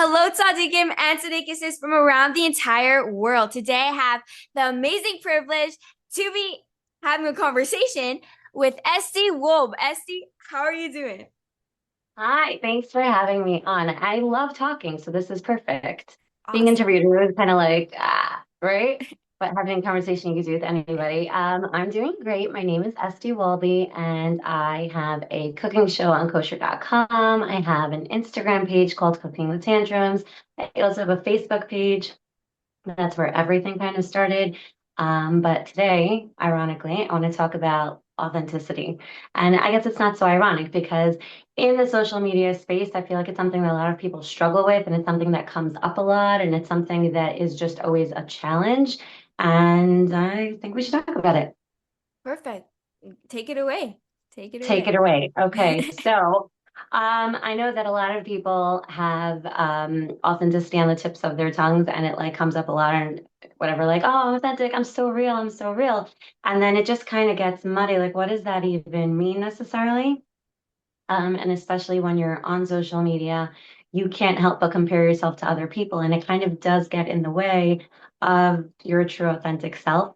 Hello, Tzaddikim and Tzaddikisis from around the entire world. Today, I have the amazing privilege to be having a conversation with Esty Wolbe. Esty, how are you doing? Hi, thanks for having me on. I love talking, so this is perfect. Being Awesome. interviewed is kind of like, right? But having a conversation you can do with anybody. I'm doing great. My name is Esty Wolbe, and I have a cooking show on kosher.com. I have an Instagram page called Cooking with Tantrums. I also have a Facebook page. That's where everything kind of started. But today, ironically, I want to talk about authenticity. And I guess it's not so ironic because in the social media space, I feel like it's something that a lot of people struggle with, and it's something that comes up a lot, and it's something that is just always a challenge. And I think we should talk about it. Perfect. Take it away. Take it Take it away. away. Okay, so I know that a lot of people have authenticity on the tips of their tongues, and it like comes up a lot and whatever, like, oh, I'm authentic, I'm so real, I'm so real. And then it just kind of gets muddy. Like, what does that even mean necessarily? And especially when you're on social media, you can't help but compare yourself to other people, and it kind of does get in the way of your true authentic self.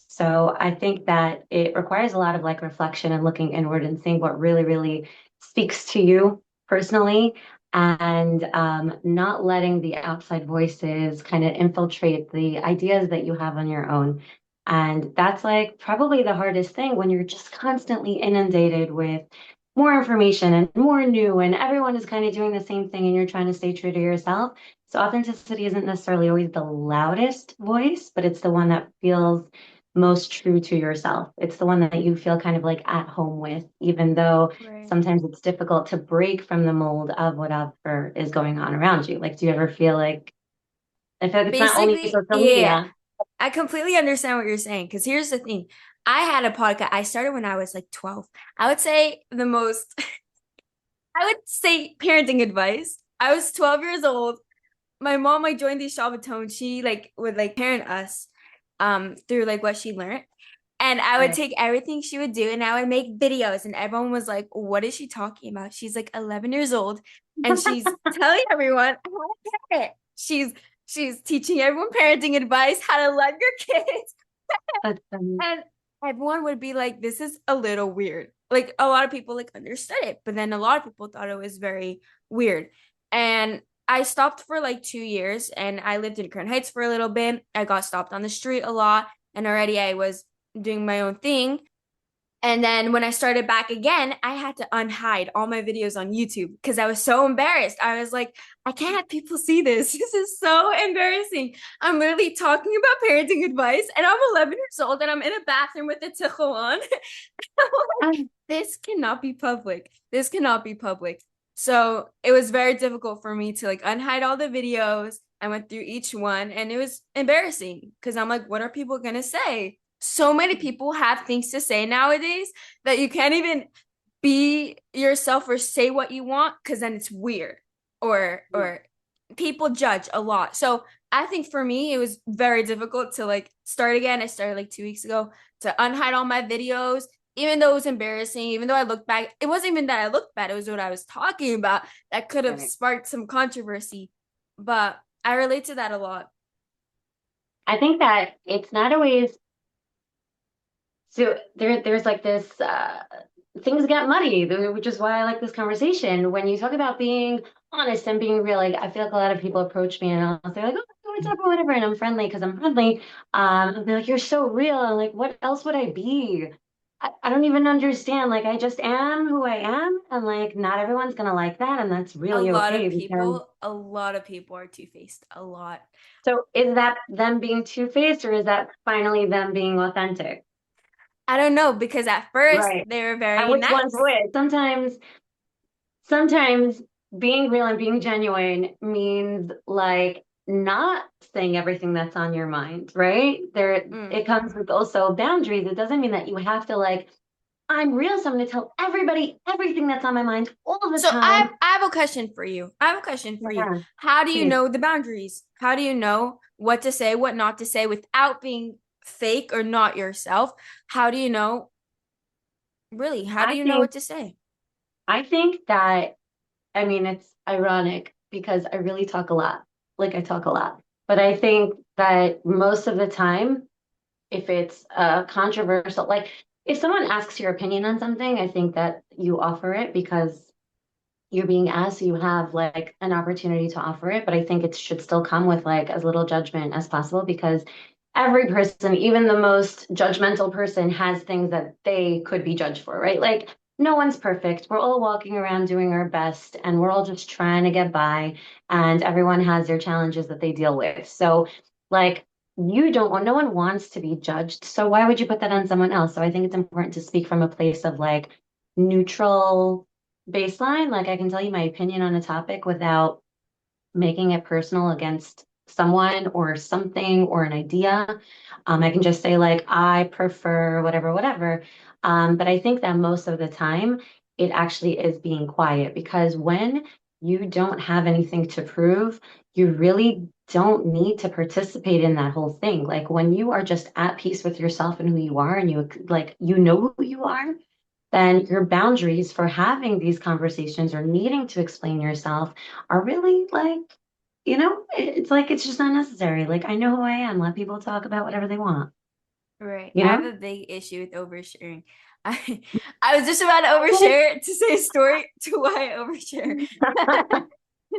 So I think that it requires a lot of like reflection and looking inward and seeing what really, really speaks to you personally, and not letting the outside voices kind of infiltrate the ideas that you have on your own. And that's like probably the hardest thing when you're just constantly inundated with more information and more new, and everyone is kind of doing the same thing, and you're trying to stay true to yourself. So authenticity isn't necessarily always the loudest voice, but it's the one that feels most true to yourself. It's the one that you feel kind of like at home with, even though Right. sometimes it's difficult to break from the mold of whatever is going on around you. Like, do you ever feel like, I feel like it's not only Basically, social yeah, media. I completely understand what you're saying. Because here's the thing. I had a podcast. I started when I was like 12. I would say the most, I would say parenting advice. I was 12 years old. My mom like joined the Shabbaton. She like would like parent us through like what she learned. And I would Right. take everything she would do and I would make videos and everyone was like, "What is she talking about?" She's like 11 years old and she's telling everyone how to parent. She's teaching everyone parenting advice, how to love your kids. That's And everyone would be like, "This is a little weird." Like a lot of people like understood it, but then a lot of people thought it was very weird. And I stopped for like 2 years and I lived in Crown Heights for a little bit. I got stopped on the street a lot and already I was doing my own thing. And then when I started back again, I had to unhide all my videos on YouTube because I was so embarrassed. I was like, I can't have people see this. This is so embarrassing. I'm literally talking about parenting advice and I'm 11 years old and I'm in a bathroom with a tichel on. Like, um, this cannot be public. This cannot be public. So it was very difficult for me to like unhide all the videos. I went through each one and it was embarrassing because I'm like, what are people going to say? So many people have things to say nowadays that you can't even be yourself or say what you want because then it's weird or people judge a lot. So I think for me it was very difficult to like start again. I started like 2 weeks ago to unhide all my videos, even though it was embarrassing, even though I looked back, it wasn't even that I looked bad, it was what I was talking about that could have right. sparked some controversy. But I relate to that a lot. I think that it's not always so there's like this things get muddy, which is why I like this conversation. When you talk about being honest and being real, like I feel like a lot of people approach me and I'll say like, oh, what's up or whatever, and I'm friendly because I'm friendly. And they're like, you're so real. And like, what else would I be? I don't even understand. Like, I just am who I am, and like, not everyone's gonna like that, and that's really okay because. A lot of people are two-faced a lot. So, is that them being two-faced, or is that finally them being authentic? I don't know because at first Right. they were And very which one's nice. which? Sometimes being real and being genuine means like not saying everything that's on your mind, right? There, Mm. it comes with also boundaries. It doesn't mean that you have to like, I'm real, so I'm going to tell everybody everything that's on my mind all the So time. I have a question for you. I have a question for you. Yeah, How do you please. know the boundaries? How do you know what to say, what not to say without being fake or not yourself? How do you know, really, how do I you know think, what to say? I think that, I mean, it's ironic because I really talk a lot. Like I talk a lot. But I think that most of the time, if it's controversial, like if someone asks your opinion on something, I think that you offer it because you're being asked, so you have like an opportunity to offer it. But I think it should still come with like as little judgment as possible because every person, even the most judgmental person, has things that they could be judged for, right? Like no one's perfect. We're all walking around doing our best and we're all just trying to get by, and everyone has their challenges that they deal with. So, like, you don't want, no one wants to be judged. So, why would you put that on someone else? So, I think it's important to speak from a place of like neutral baseline. Like, I can tell you my opinion on a topic without making it personal against someone or something or an idea. I can just say like I prefer whatever, whatever. But I think that most of the time it actually is being quiet because when you don't have anything to prove, you really don't need to participate in that whole thing. Like when you are just at peace with yourself and who you are and you like you know who you are, then your boundaries for having these conversations or needing to explain yourself are really like, it's like it's just not necessary. Like I know who I am. Let people talk about whatever they want, Right. you I have know? a big issue with oversharing. I I was just about to overshare to say a story to why I overshare.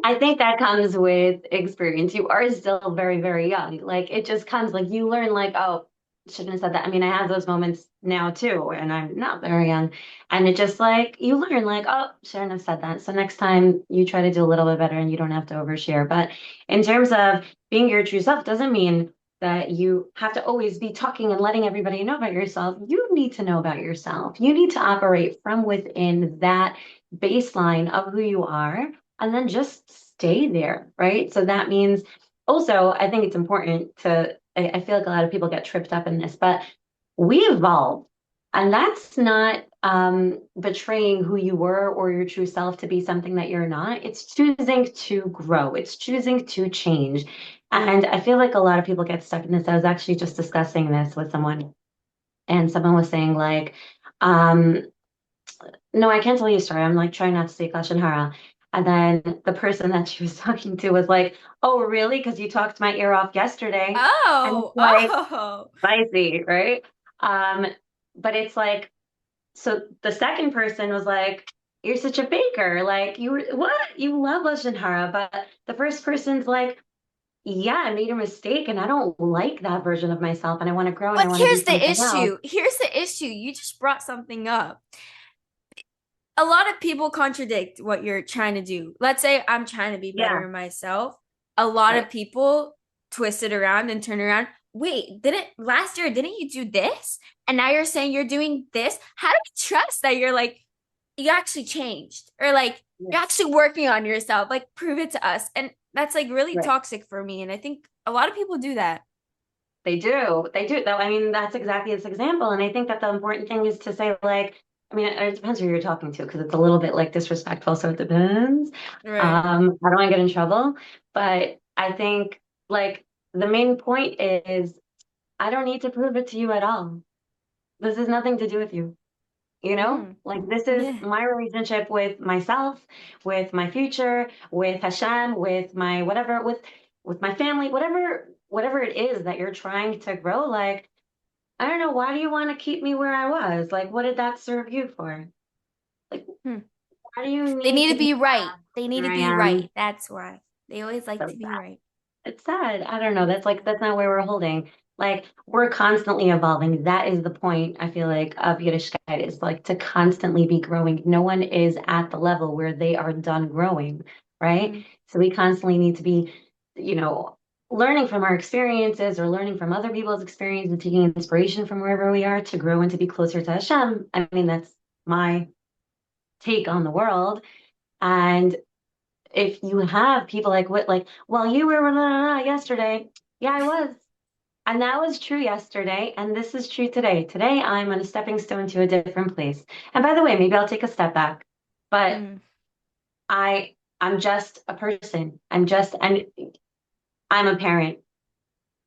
I think that comes with experience. You are still very, very young. Like it just comes like you learn like, oh, shouldn't have said that. I mean, I have those moments now too, and I'm not very young. And it just like you learn like, oh, shouldn't have said that. So next time you try to do a little bit better and you don't have to overshare. But in terms of being your true self doesn't mean that you have to always be talking and letting everybody know about yourself. You need to know about yourself. You need to operate from within that baseline of who you are and then just stay there, right? So that means also, I think it's important to, I feel like a lot of people get tripped up in this, but we evolve. And that's not betraying who you were or your true self to be something that you're not. It's choosing to grow, it's choosing to change. And I feel like a lot of people get stuck in this. I was actually just discussing this with someone, and someone was saying, like, um, no, I can't tell you a story. I'm like trying not to say Lashon Hara. And then the person that she was talking to was like, oh, really? Because you talked my ear off yesterday. And it's Oh, like, oh. spicy, right? Um, but it's like, so the second person was like, you're such a baker. Like, you were, what? You love Lashon Hara. But the first person's like, yeah, I made a mistake and I don't like that version of myself and I want to grow and I But want to be here's the something else. issue. Here's the issue. You just brought something up. A lot of people contradict what you're trying to do. Let's say I'm trying to be Yeah, better myself. A lot right. of people twist it around and turn around. Wait, didn't last year, didn't you do this? And now you're saying you're doing this? How do you trust that you're like, you actually changed? Or like, Yeah, you're actually working on yourself? Like, prove it to us. And that's like really right. toxic for me. And I think a lot of people do that. They do. They do. Though, I mean, that's exactly this example. And I think that the important thing is to say, like, I mean, it depends who you're talking to because it's a little bit like disrespectful. So it depends. Right. I don't want to get in trouble. But I think, like, the main point is I don't need to prove it to you at all. This has nothing to do with you. Mm. Like this is Yeah. my relationship with myself, with my future, with Hashem, with my whatever, with my family, whatever it is that you're trying to grow. Like, I don't know, why do you want to keep me where I was? Like, what did that serve you for? Like, Hmm. why do you They need need to to be be right. They need where to I be right. am? That's why. They always like So to be right. it's sad. I don't know. That's like that's not where we're holding. Like we're constantly evolving. That is the point, I feel like, of Yiddishkeit is like to constantly be growing. No one is at the level where they are done growing, right? Mm. So we constantly need to be, you know, learning from our experiences or learning from other people's experience and taking inspiration from wherever we are to grow and to be closer to Hashem. I mean, that's my take on the world. And if you have people like what like, well, you were blah, blah, blah, yesterday. Yeah, I was. And that was true yesterday, and this is true today. Today I'm on a stepping stone to a different place. And by the way, maybe I'll take a step back. But Mm. I'm just a person. And I'm a parent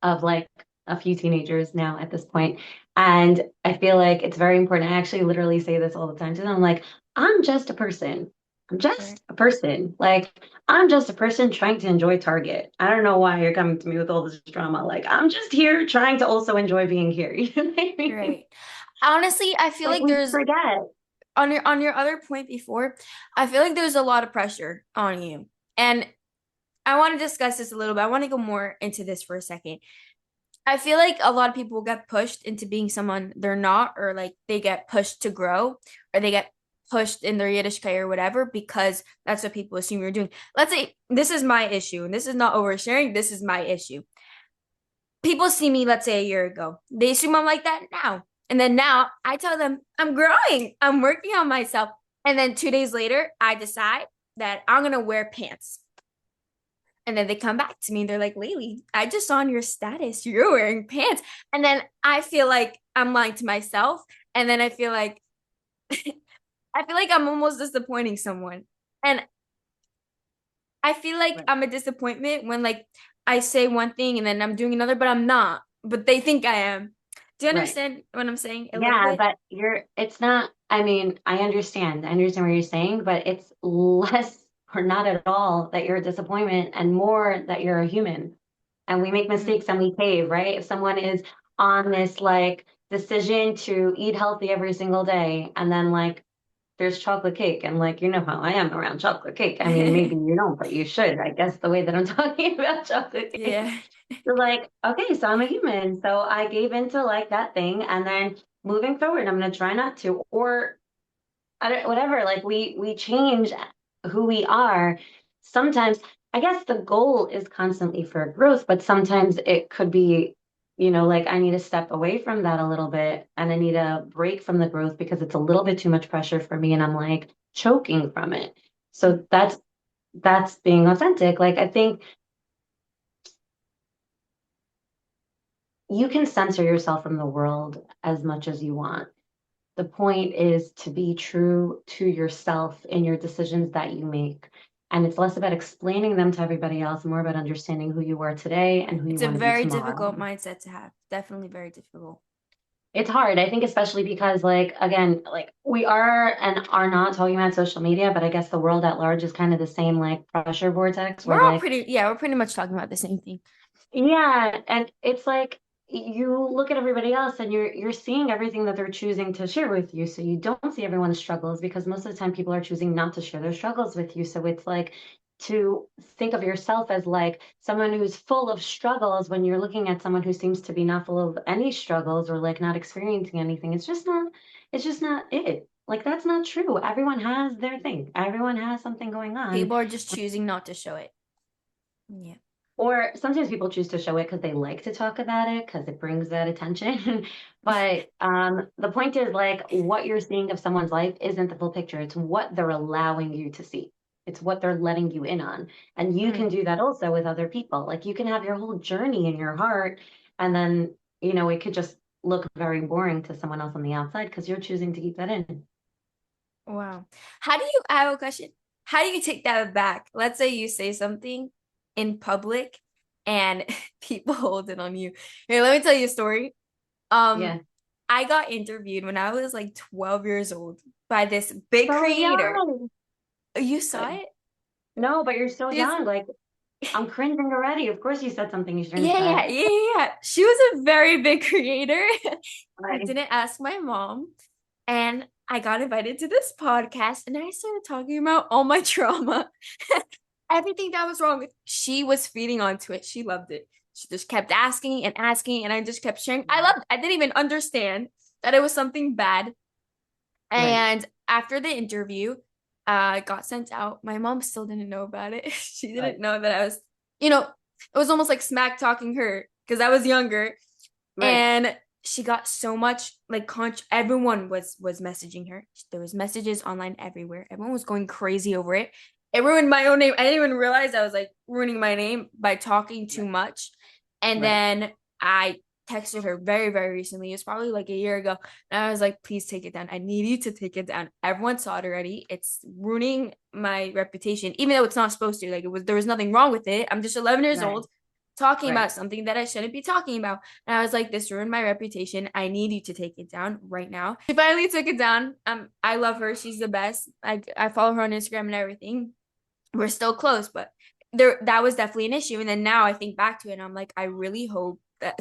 of like a few teenagers now at this point. And I feel like it's very important. I actually literally say this all the time to them. I'm like, I'm just a person. I'm Right. just a person. Like, I'm just a person trying to enjoy Target. I don't know why you're coming to me with all this drama. Like, I'm just here trying to also enjoy being here. You know what I mean? Right. Honestly, I feel Like, like we there's forget. on your other point before, I feel like there's a lot of pressure on you. And I want to discuss this a little bit. I want to go more into this for a second. I feel like a lot of people get pushed into being someone they're not, or like they get pushed to grow, or they get pushed in their Yiddishkeit or whatever, because that's what people assume you're doing. Let's say this is my issue, and this is not oversharing, this is my issue. People see me, let's say a year ago, they assume I'm like that now. And then now I tell them I'm growing, I'm working on myself. And then 2 days later, I decide that I'm going to wear pants. And then they come back to me and they're like, Laili, I just saw on your status you're wearing pants. And then I feel like I'm lying to myself. And then I feel like I'm almost disappointing someone. And I feel like Right. I'm a disappointment when like I say one thing and then I'm doing another, but I'm not. But they think I am. Do you Right. understand what I'm saying a little Yeah, bit? but it's not, I mean, I understand. I understand what you're saying, but it's less or not at all that you're a disappointment and more that you're a human. And we make Mm. mistakes and we cave, right? If someone is on this like decision to eat healthy every single day and then like there's chocolate cake and like you know how I am around chocolate cake. I mean, maybe you don't, but you should. I guess the way that I'm talking about chocolate cake. Yeah. So like, okay, so I'm a human. So I gave into like that thing and then moving forward, I'm gonna try not to or I don't, whatever. Like we change who we are. Sometimes I guess the goal is constantly for growth, but sometimes it could be, like I need to step away from that a little bit and I need a break from the growth because it's a little bit too much pressure for me and I'm like choking from it. So that's being authentic. Like I think you can censor yourself from the world as much as you want. The point is to be true to yourself in your decisions that you make. And it's less about explaining them to everybody else, more about understanding who you are today and who you It's a want to be very difficult tomorrow. mindset to have. Definitely very difficult. It's hard, I think, especially because, like, again, like we are and are not talking about social media, but I guess the world at large is kind of the same, like, pressure vortex where, like, We're pretty much talking about the same thing. yeah, and it's like you look at everybody else and you're seeing everything that they're choosing to share with you. So you don't see everyone's struggles because most of the time people are choosing not to share their struggles with you. So it's like to think of yourself as like someone who's full of struggles when you're looking at someone who seems to be not full of any struggles or like not experiencing anything. It's just not it. Like that's not true. Everyone has their thing. Everyone has something going on. People are just choosing not to show it. Yeah. Or sometimes people choose to show it because they like to talk about it because it brings that attention. But the point is, like, what you're seeing of someone's life isn't the full picture. It's what they're allowing you to see. It's what they're letting you in on. And you can Mm. do that also with other people. Like, you can have your whole journey in your heart, and then, it could just look very boring to someone else on the outside because you're choosing to keep that in. Wow. I have a question. How do you take that back? Let's say you say something in public and people hold it on you. Here, let me tell you a story. Um, Yeah. I got interviewed when I was like 12 years old by this big So creator. young. You saw But it? no, but you're so She's young. Like, I'm cringing already. Of course, you said something you shouldn't have yeah, yeah, said. yeah, yeah, yeah. She was a very big creator. I Right. didn't ask my mom, and I got invited to this podcast, and I started talking about all my trauma, everything that was wrong. She was feeding onto it. She loved it. She just kept asking and asking, and I just kept sharing. I loved. I didn't even understand that it was something bad. Right. And after the interview, got sent out. My mom still didn't know about it. She Right. didn't know that I was, it was almost like smack talking her because I was younger. Right. And she got so much like everyone was messaging her. There was messages online everywhere. Everyone was going crazy over it. It ruined my own name. I didn't even realize I was like ruining my name by talking too Right. much. And Right. then I texted her very, very recently. It was probably like a year ago. And I was like, please take it down. I need you to take it down. Everyone saw it already. It's ruining my reputation, even though it's not supposed to. Like there was nothing wrong with it. I'm just 11 years Right. old talking Right. about something that I shouldn't be talking about. And I was like, this ruined my reputation. I need you to take it down right now. She finally took it down. I love her. She's the best. I follow her on Instagram and everything. We're still close, but that was definitely an issue. And then now I think back to it and I'm like, I really hope that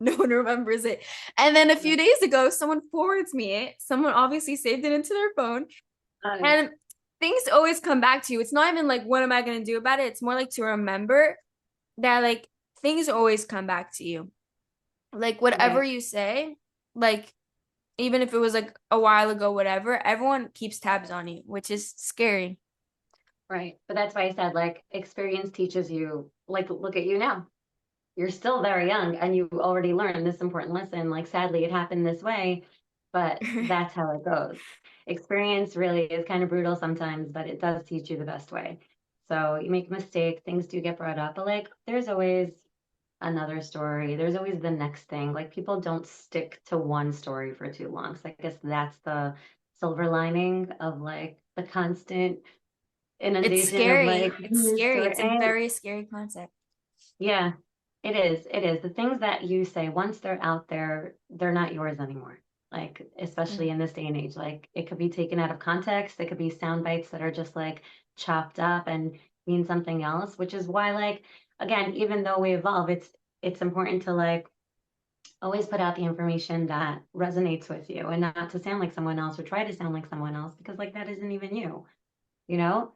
no one remembers it. And then a Yeah. few days ago, someone forwards me it. Someone obviously saved it into their phone. Oh yeah. And things always come back to you. It's not even like, what am I going to do about it? It's more like to remember that, like, things always come back to you. Like, whatever Right. you say, like, even if it was like a while ago, whatever, everyone keeps tabs on you, which is scary. Right. But that's why I said like experience teaches you, like look at you now. You're still very young and you already learned this important lesson. Like sadly it happened this way, but that's how it goes. Experience really is kind of brutal sometimes, but it does teach you the best way. So you make a mistake, things do get brought up, but like there's always another story. There's always the next thing. Like people don't stick to one story for too long. So I guess that's the silver lining of like the constant It's inundation of scary. like It's news scary. story. It's a And very scary concept. yeah, it is. It is. The things that you say, once they're out there, they're not yours anymore. Like, especially Mm. in this day and age, like it could be taken out of context. It could be sound bites that are just like chopped up and mean something else, which is why, like, again, even though we evolve, it's important to like always put out the information that resonates with you and not to sound like someone else or try to sound like someone else because like that isn't even you, you know?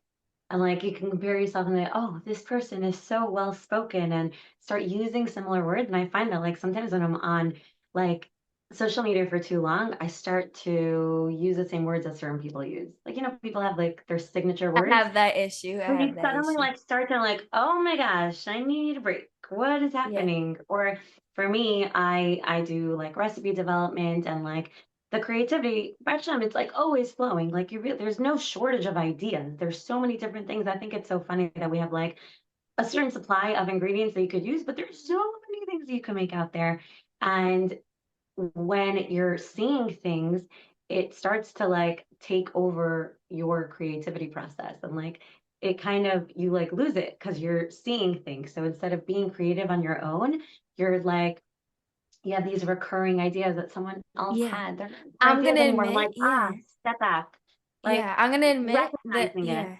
And like you can compare yourself and like, oh, this person is so well spoken and start using similar words. And I find that like sometimes when I'm on like social media for too long, I start to use the same words that certain people use. Like, you know, people have like their signature I words. have that issue. I And have you that suddenly issue. like start to like, oh my gosh, I need a break. What is Yeah. happening? Or for me, I do like recipe development and like the creativity, by the time it's like always flowing. Like there's no shortage of ideas. There's so many different things. I think it's so funny that we have like a certain supply of ingredients that you could use, but there's so many things you can make out there. And when you're seeing things, it starts to like take over your creativity process and like it kind of you like lose it because you're seeing things. So instead of being creative on your own, you're like you have these recurring ideas that someone else Yeah. had. They're not I'm ideas gonna anymore. I'm admit, like, yeah. step back. Like Yeah, I'm gonna admit that, recognizing it. yeah.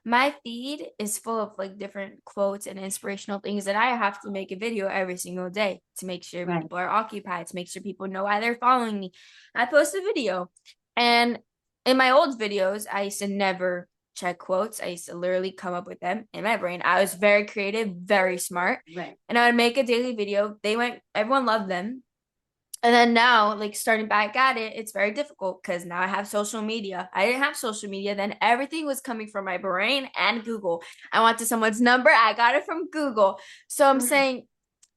My feed is full of like different quotes and inspirational things that I have to make a video every single day to make sure Right. people are occupied, to make sure people know why they're following me. I post a video. And in my old videos, I used to never check quotes. I used to literally come up with them in my brain. I was very creative, very smart. Right. And I would make a daily video. Everyone loved them. And then now, like starting back at it, it's very difficult because now I have social media. I didn't have social media then. Everything was coming from my brain and Google. I wanted someone's number. I got it from Google. So I'm Mhm. saying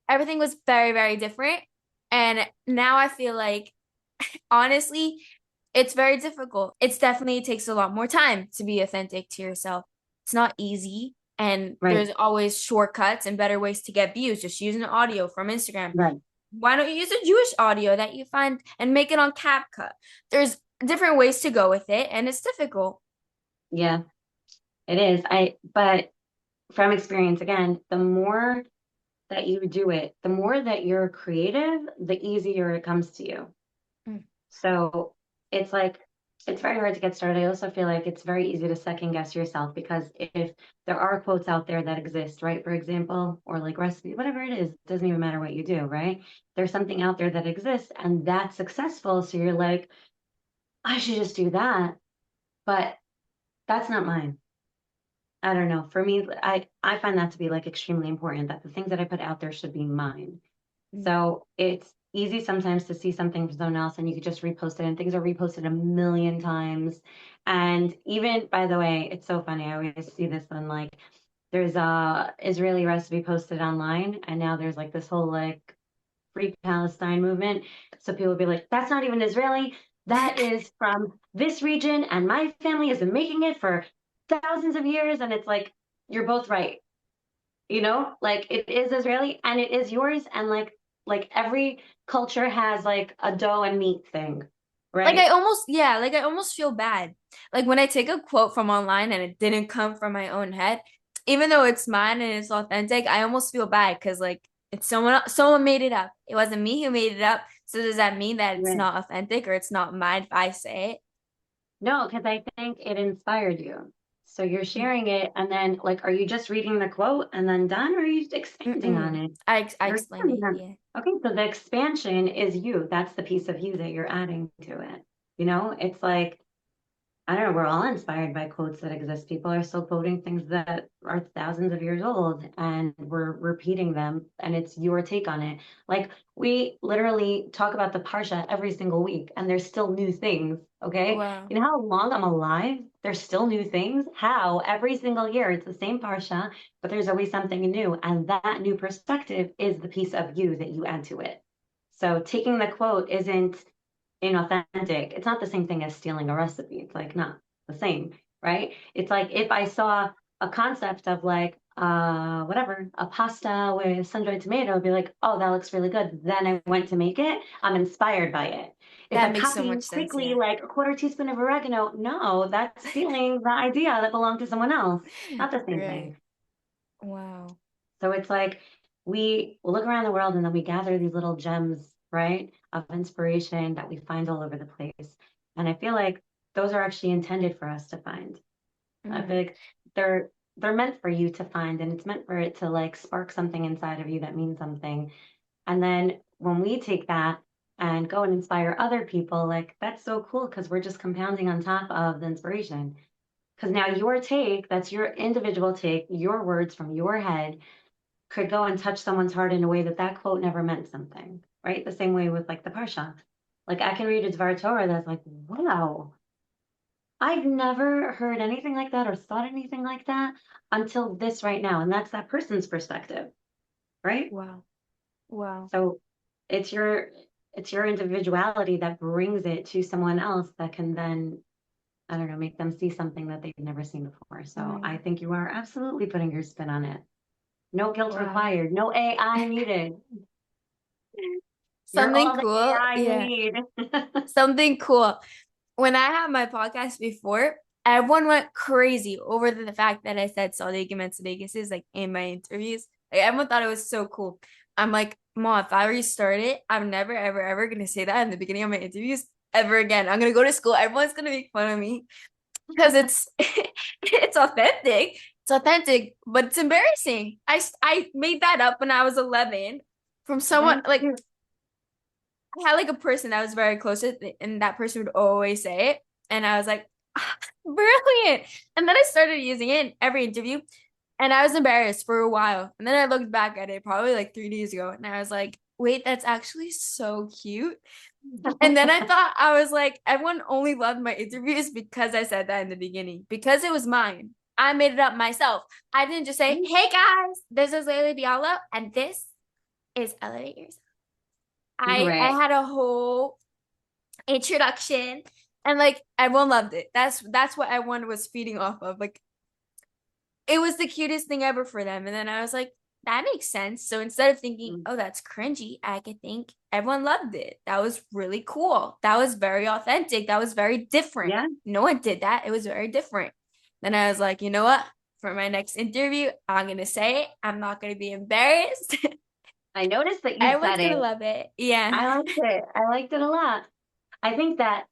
everything was very, very different. And now I feel like, honestly, it's very difficult. It's definitely, it takes a lot more time to be authentic to yourself. It's not easy. And Right. there's always shortcuts and better ways to get views, just using audio from Instagram. Right. Why don't you use a Jewish audio that you find and make it on CapCut? There's different ways to go with it, and it's difficult. Yeah, it is. But from experience, again, the more that you do it, the more that you're creative, the easier it comes to you. Mm. So it's like, it's very hard to get started. I also feel like it's very easy to second guess yourself because if there are quotes out there that exist, right? For example, or like recipe, whatever it is, doesn't even matter what you do, right? There's something out there that exists and that's successful. So you're like, I should just do that. But that's not mine. I don't know. For me, I find that to be like extremely important that the things that I put out there should be mine. Mm. So it's easy sometimes to see something from someone else and you could just repost it and things are reposted a million times. And even by the way, it's so funny. I always see this on like there's a Israeli recipe posted online and now there's like this whole like Free Palestine movement. So people would be like, that's not even Israeli. That is from this region, and my family has been making it for thousands of years. And it's like, you're both right. You know, like it is Israeli and it is yours. And like every culture has like a dough and meat thing, Like right? I almost feel bad. Like when I take a quote from online and it didn't come from my own head, even though it's mine and it's authentic, I almost feel bad because like it's someone made it up. It wasn't me who made it up. So does that mean that it's Right. not authentic or it's not mine if I say No, because I think it inspired you. So you're it? sharing it, and then like, are you just reading the quote and then done, or are you expanding on Mm-mm. it? I You're explained expanding it. on. Yeah. Okay, so the expansion is you. That's the piece of you that you're adding to it. It's like I don't know, we're all inspired by quotes that exist. People are still quoting things that are thousands of years old and we're repeating them, and it's your take on it. Like we literally talk about the Parsha every single week, and there's still new things. Okay. Wow. You know how long I'm alive? There's still new things. How every single year it's the same Parsha, but there's always something new. And that new perspective is the piece of you that you add to it. So taking the quote isn't inauthentic. It's not the same thing as stealing a recipe. It's like not the same, right? It's like if I saw a concept of like whatever, a pasta with sun-dried tomato, I'd be like, oh, that looks really good. Then I went to make it. I'm inspired by it. If That I makes so copy much sense. quickly Yeah. like a quarter teaspoon of oregano, no, that's stealing the idea that belonged to someone else. Not the same Right. thing. Wow. So it's like we look around the world and then we gather these little gems, right, of inspiration that we find all over the place. And I feel like those are actually intended for us to find. I feel Mm. like they're meant for you to find, and it's meant for it to like spark something inside of you that means something. And then when we take that and go and inspire other people, like that's so cool because we're just compounding on top of the inspiration. Because now your take, that's your individual take, your words from your head could go and touch someone's heart in a way that that quote never meant something, right? The same way with like the Parsha. Like I can read a Dvar Torah that's like, wow, I've never heard anything like that or thought anything like that until this right now. And that's that person's perspective, right? Wow. Wow. So it's your it's your individuality that brings it to someone else that can then, I don't know, make them see something that they've never seen before. So I Mm. think you are absolutely putting your spin on it. No guilt Wow. required, no AI needed. You're Something all the cool. AI you Yeah. need. Something cool. When I had my podcast before, everyone went crazy over the fact that I said Sadiq and is like in my interviews. Like everyone thought it was so cool. I'm like, Mom, if I restart it, I'm never, ever, ever gonna say that in the beginning of my interviews ever again. I'm gonna go to school. Everyone's gonna make fun of me because it's it's authentic. It's authentic, but it's embarrassing. I made that up when I was 11 from someone Thank like you. I had like a person that was very close to it, and that person would always say it. And I was like, "Ah, brilliant. And then I started using it in every interview, and I was embarrassed for a while. And then I looked back at it probably like 3 days ago, and I was like, wait, that's actually so cute. And then I thought, I was like, everyone only loved my interviews because I said that in the beginning, because it was mine. I made it up myself. I didn't just say, hey guys, this is Laili Bialo, and this is Elevate Yourself. I Right. had a whole introduction and like everyone loved it. That's what everyone was feeding off of. Like it was the cutest thing ever for them. And then I was like, that makes sense. So instead of thinking, Mm. oh, that's cringy, I could think everyone loved it. That was really cool. That was very authentic. That was very different. Yeah. No one did that. It was very different. Then I was like, you know what? For my next interview, I'm gonna say it. I'm not gonna be embarrassed. I noticed that you Everyone's said it. gonna love it. Yeah. I liked it. I liked it a lot. I think that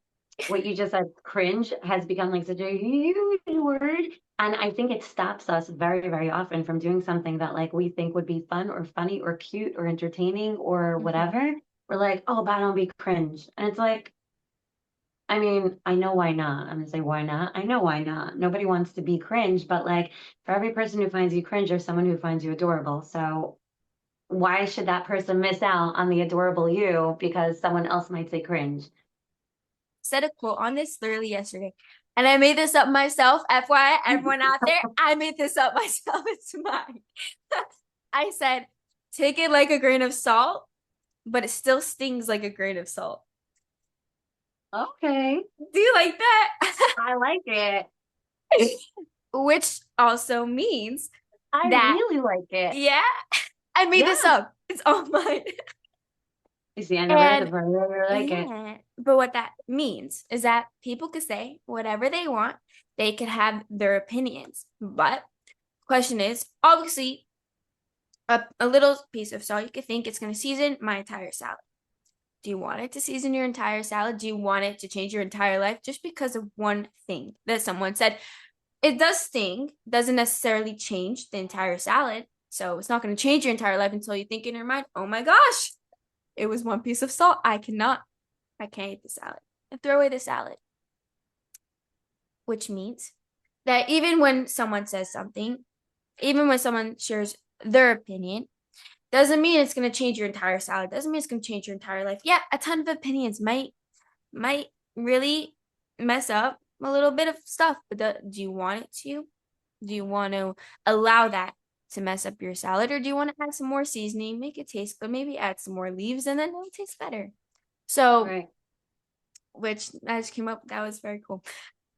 what you just said, cringe, has become like such a huge word. And I think it stops us very, very often from doing something that like we think would be fun or funny or cute or entertaining or Mhm. whatever. We're like, oh, but don't be cringe. And it's like, I mean, I know why not. I'm gonna say why not. I know why not. Nobody wants to be cringe, but like for every person who finds you cringe, there's someone who finds you adorable. So why should that person miss out on the adorable you because someone else might say cringe? Said a quote on this literally yesterday. And I made this up myself. FYI, everyone out there, I made this up myself. It's mine. I said, take it like a grain of salt, but it still stings like a grain of salt. Okay, Do you like that? I like it. Which also means I that, really like it. yeah, I made this Yeah. up. It's all mine. You see, I never heard And that before. I really, really like it. yeah, but what that means is that people could say whatever they want. They could have their opinions, but question is obviously a little piece of salt. You could think it's going to season my entire salad. Do you want it to season your entire salad? Do you want it to change your entire life just because of one thing that someone said? It does sting, doesn't necessarily change the entire salad. So it's not going to change your entire life until you think in your mind, oh my gosh, it was one piece of salt. I can't eat the salad. And throw away the salad. Which means that even when someone says something, even when someone shares their opinion, doesn't mean it's going to change your entire salad. Doesn't mean it's going to change your entire life. Yeah, a ton of opinions might really mess up a little bit of stuff, but do you want it to? Do you want to allow that to mess up your salad, or do you want to add some more seasoning, make it taste good, maybe add some more leaves, and then it'll taste better? So, Right. which I just came up, that was very cool.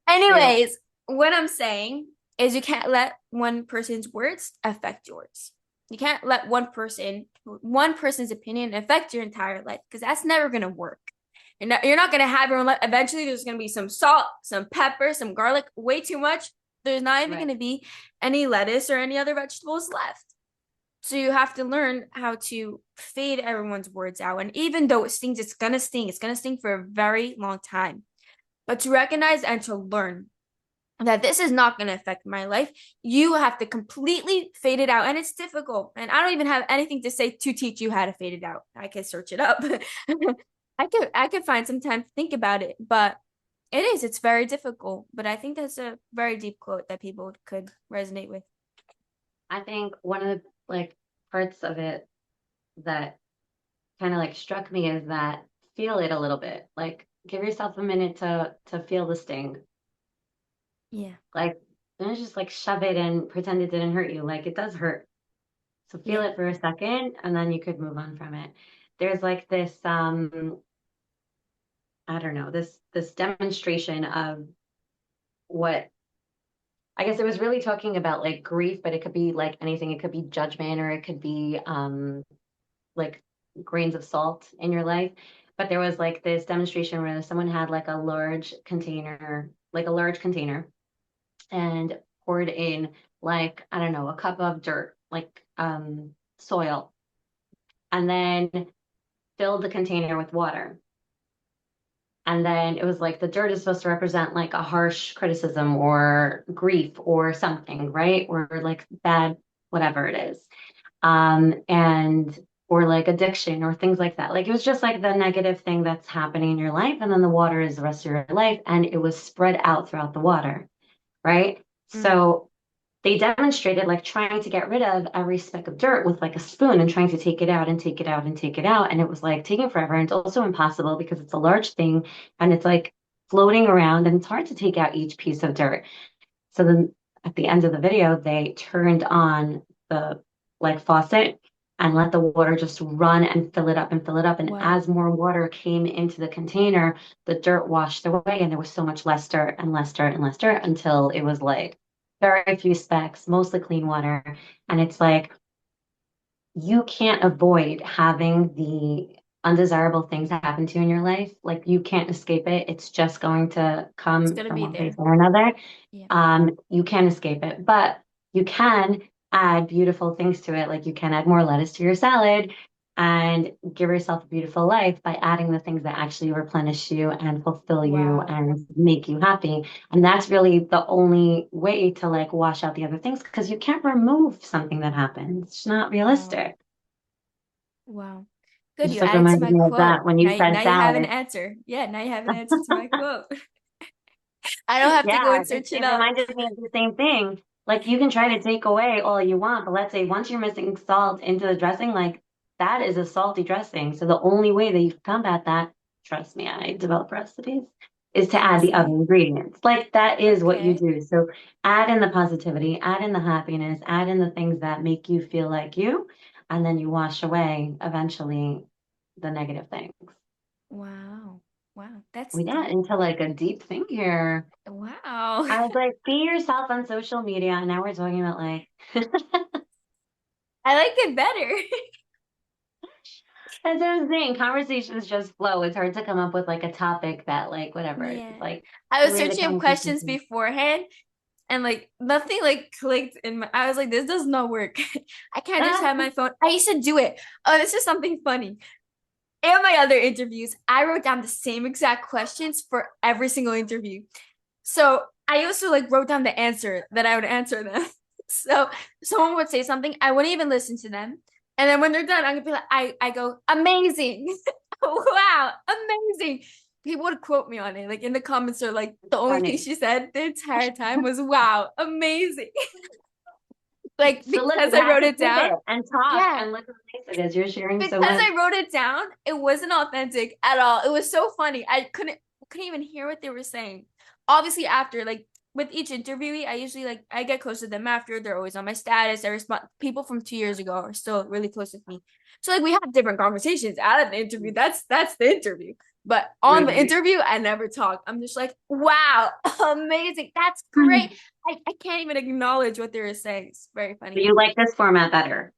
Yeah. Anyways, what I'm saying is you can't let one person's words affect yours. You can't let one person's opinion affect your entire life because that's never going to work. You're not going to have your own life. Eventually, there's going to be some salt, some pepper, some garlic, way too much. There's not even going Right. to be any lettuce or any other vegetables left. So you have to learn how to fade everyone's words out. And even though it stings, it's going to sting. It's going to sting for a very long time. But to recognize and to learn that this is not going to affect my life, you have to completely fade it out. And it's difficult. And I don't even have anything to say to teach you how to fade it out. I could search it up. I could find some time to think about it, but it's very difficult. But I think that's a very deep quote that people could resonate with. I think one of the like parts of it that kind of like struck me is that feel it a little bit. Like give yourself a minute to feel the sting. Yeah. Like don't just like shove it and pretend it didn't hurt you. Like it does hurt. So feel Yeah. it for a second and then you could move on from it. There's like this I don't know, this demonstration of what I guess it was really talking about like grief, but it could be like anything. It could be judgment or it could be like grains of salt in your life. But there was like this demonstration where someone had like a large container and poured in like, I don't know, a cup of dirt, like soil, and then filled the container with water. And then it was like the dirt is supposed to represent like a harsh criticism or grief or something, right? Or like bad, whatever it is. And or like addiction or things like that. Like it was just like the negative thing that's happening in your life. And then the water is the rest of your life. And it was spread out throughout the water, right? Mm. So they demonstrated like trying to get rid of every speck of dirt with like a spoon and trying to take it out and take it out and take it out. And it was like taking forever. And it's also impossible because it's a large thing and it's like floating around and it's hard to take out each piece of dirt. So then at the end of the video, they turned on the like faucet and let the water just run and fill it up and fill it up. And Wow. as more water came into the container, the dirt washed away and there was so much less dirt and less dirt and less dirt until it was like very few specks, mostly clean water. And it's like you can't avoid having the undesirable things happen to you in your life. Like you can't escape it. It's just going to It's come gonna from be one place there. or another. Yeah. You can't escape it, but you can add beautiful things to it. Like you can add more lettuce to your salad and give yourself a beautiful life by adding the things that actually replenish you and fulfill you Wow. and make you happy. And that's really the only way to like wash out the other things because you can't remove something that happens. It's not Wow. realistic. Wow. It Good, just you like added to reminded my me of quote. that when you Now said you have an salad. answer. Yeah, now you have an answer to my quote. I don't have to go Yeah, and search it it up. reminded me of the same thing. Like you can try to take away all you want, but let's say once you're missing salt into the dressing, like that is a salty dressing. So the only way that you can combat that, trust me, I develop recipes, is to add the other Seriously? ingredients. Like that is what you Okay. do. So add in the positivity, add in the happiness, add in the things that make you feel like you, and then you wash away eventually the negative things. Wow. Wow. That's We got deep. into like a deep thing here. Wow. I was like, be yourself on social media. And now we're talking about like, I like it better. as I was saying, conversations just flow. It's hard to come up with like a topic that like, whatever. It's Yeah. like I the was way the searching up conversation questions flows. beforehand and like nothing like clicked in my. I was like, this does not work. I can't just have my phone. I used to do it. Oh, this is something funny. In my other interviews, I wrote down the same exact questions for every single interview. So I also like wrote down the answer that I would answer them. So someone would say something, I wouldn't even listen to them. And then when they're done, I'm gonna be like, I go, amazing. Wow, amazing. People would quote me on it. Like in the comments are like, the only thing Funny. she said the entire time was wow, amazing. Like So look, because you I have wrote to it down. pivot and talk Yeah. and look how nice it is. You're sharing so Because much. I wrote it down, it wasn't authentic at all. It was so funny. I couldn't even hear what they were saying. Obviously, after like with each interviewee, I usually like I get close to them after. They're always on my status. I respond. People from 2 years ago are still really close with me. So like we have different conversations out of the interview. That's the interview. But on the Right. interview, I never talk. I'm just like, wow, amazing. That's great. I can't even acknowledge what they were saying. It's very Do funny. you like this format better?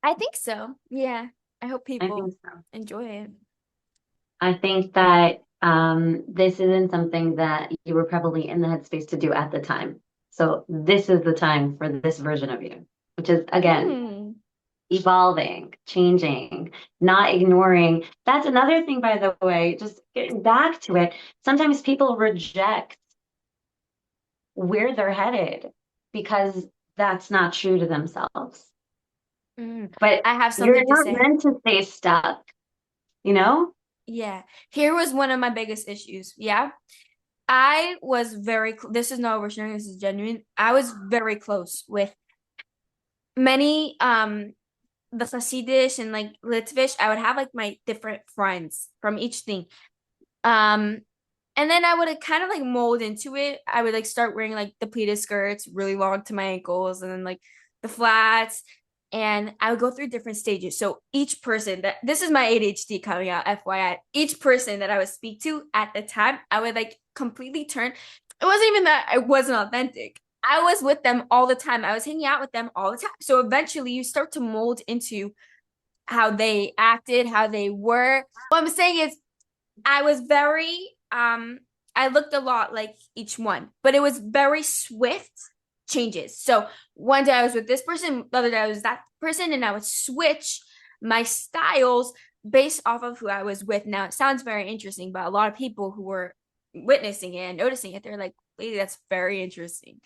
I think so. Yeah. I hope I think people so. enjoy it. I think that this isn't something that you were probably in the headspace to do at the time. So this is the time for this version of you, which is again Mm. evolving, changing, not ignoring. That's another thing, by the way, just getting back to it. Sometimes people reject where they're headed because that's not true to themselves. Mm. But I have you're something to not say. meant to stay stuck, you know? Yeah. Here was one of my biggest issues. Yeah. I was this is not oversharing, this is genuine. I was very close with many the Hasidish and like Litvish. I would have like my different friends from each thing. Um and then I would kind of like mold into it. I would like start wearing like the pleated skirts really long to my ankles and then like the flats. And I would go through different stages. So each person that this is my ADHD coming out, FYI. Each person that I would speak to at the time, I would like completely turn. It wasn't even that I wasn't authentic. I was with them all the time. I was hanging out with them all the time. So eventually you start to mold into how they acted, how they were. What I'm saying is I was very I looked a lot like each one, but it was very swift changes. So one day I was with this person, the other day I was that person, and I would switch my styles based off of who I was with. Now it sounds very interesting, but a lot of people who were witnessing it and noticing it, they're like, lady, that's very interesting.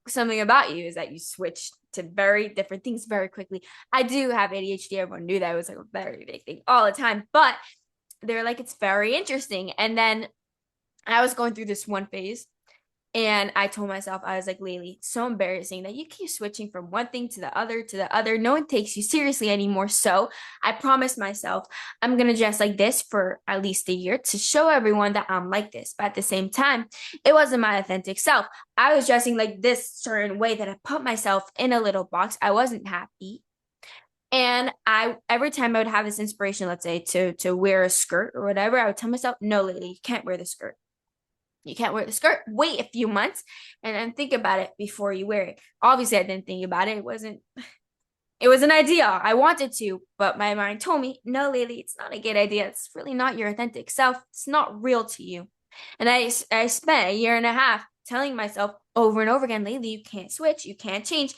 Something about you is that you switched to very different things very quickly. I do have ADHD. Everyone knew that it was like a very big thing all the time, but they're like, it's very interesting. And then I was going through this one phase and I told myself, I was like, Laili, it's so embarrassing that you keep switching from one thing to the other to the other. No one takes you seriously anymore. So I promised myself I'm going to dress like this for at least a year to show everyone that I'm like this. But at the same time, it wasn't my authentic self. I was dressing like this certain way that I put myself in a little box. I wasn't happy. And I every time I would have this inspiration, let's say to wear a skirt or whatever, I would tell myself, no, lady, you can't wear the skirt. You can't wear the skirt. Wait a few months and then think about it before you wear it. Obviously, I didn't think about it. It was an idea. I wanted to, but my mind told me, no, Lily, it's not a good idea. It's really not your authentic self. It's not real to you. And I spent a year and a half telling myself over and over again, Lily, you can't switch, you can't change.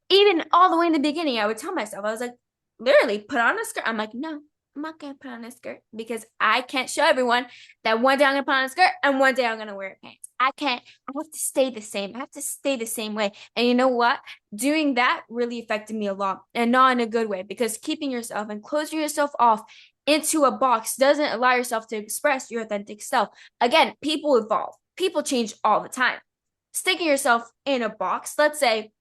Even all the way in the beginning, I would tell myself, I was like, literally, put on a skirt. I'm like, no, I'm not gonna put on a skirt because I can't show everyone that one day I'm gonna put on a skirt and one day I'm gonna wear pants. I can't. I have to stay the same. I have to stay the same way. And you know what? Doing that really affected me a lot, and not in a good way, because keeping yourself and closing yourself off into a box doesn't allow yourself to express your authentic self. Again, people evolve. People change all the time. Sticking yourself in a box, let's say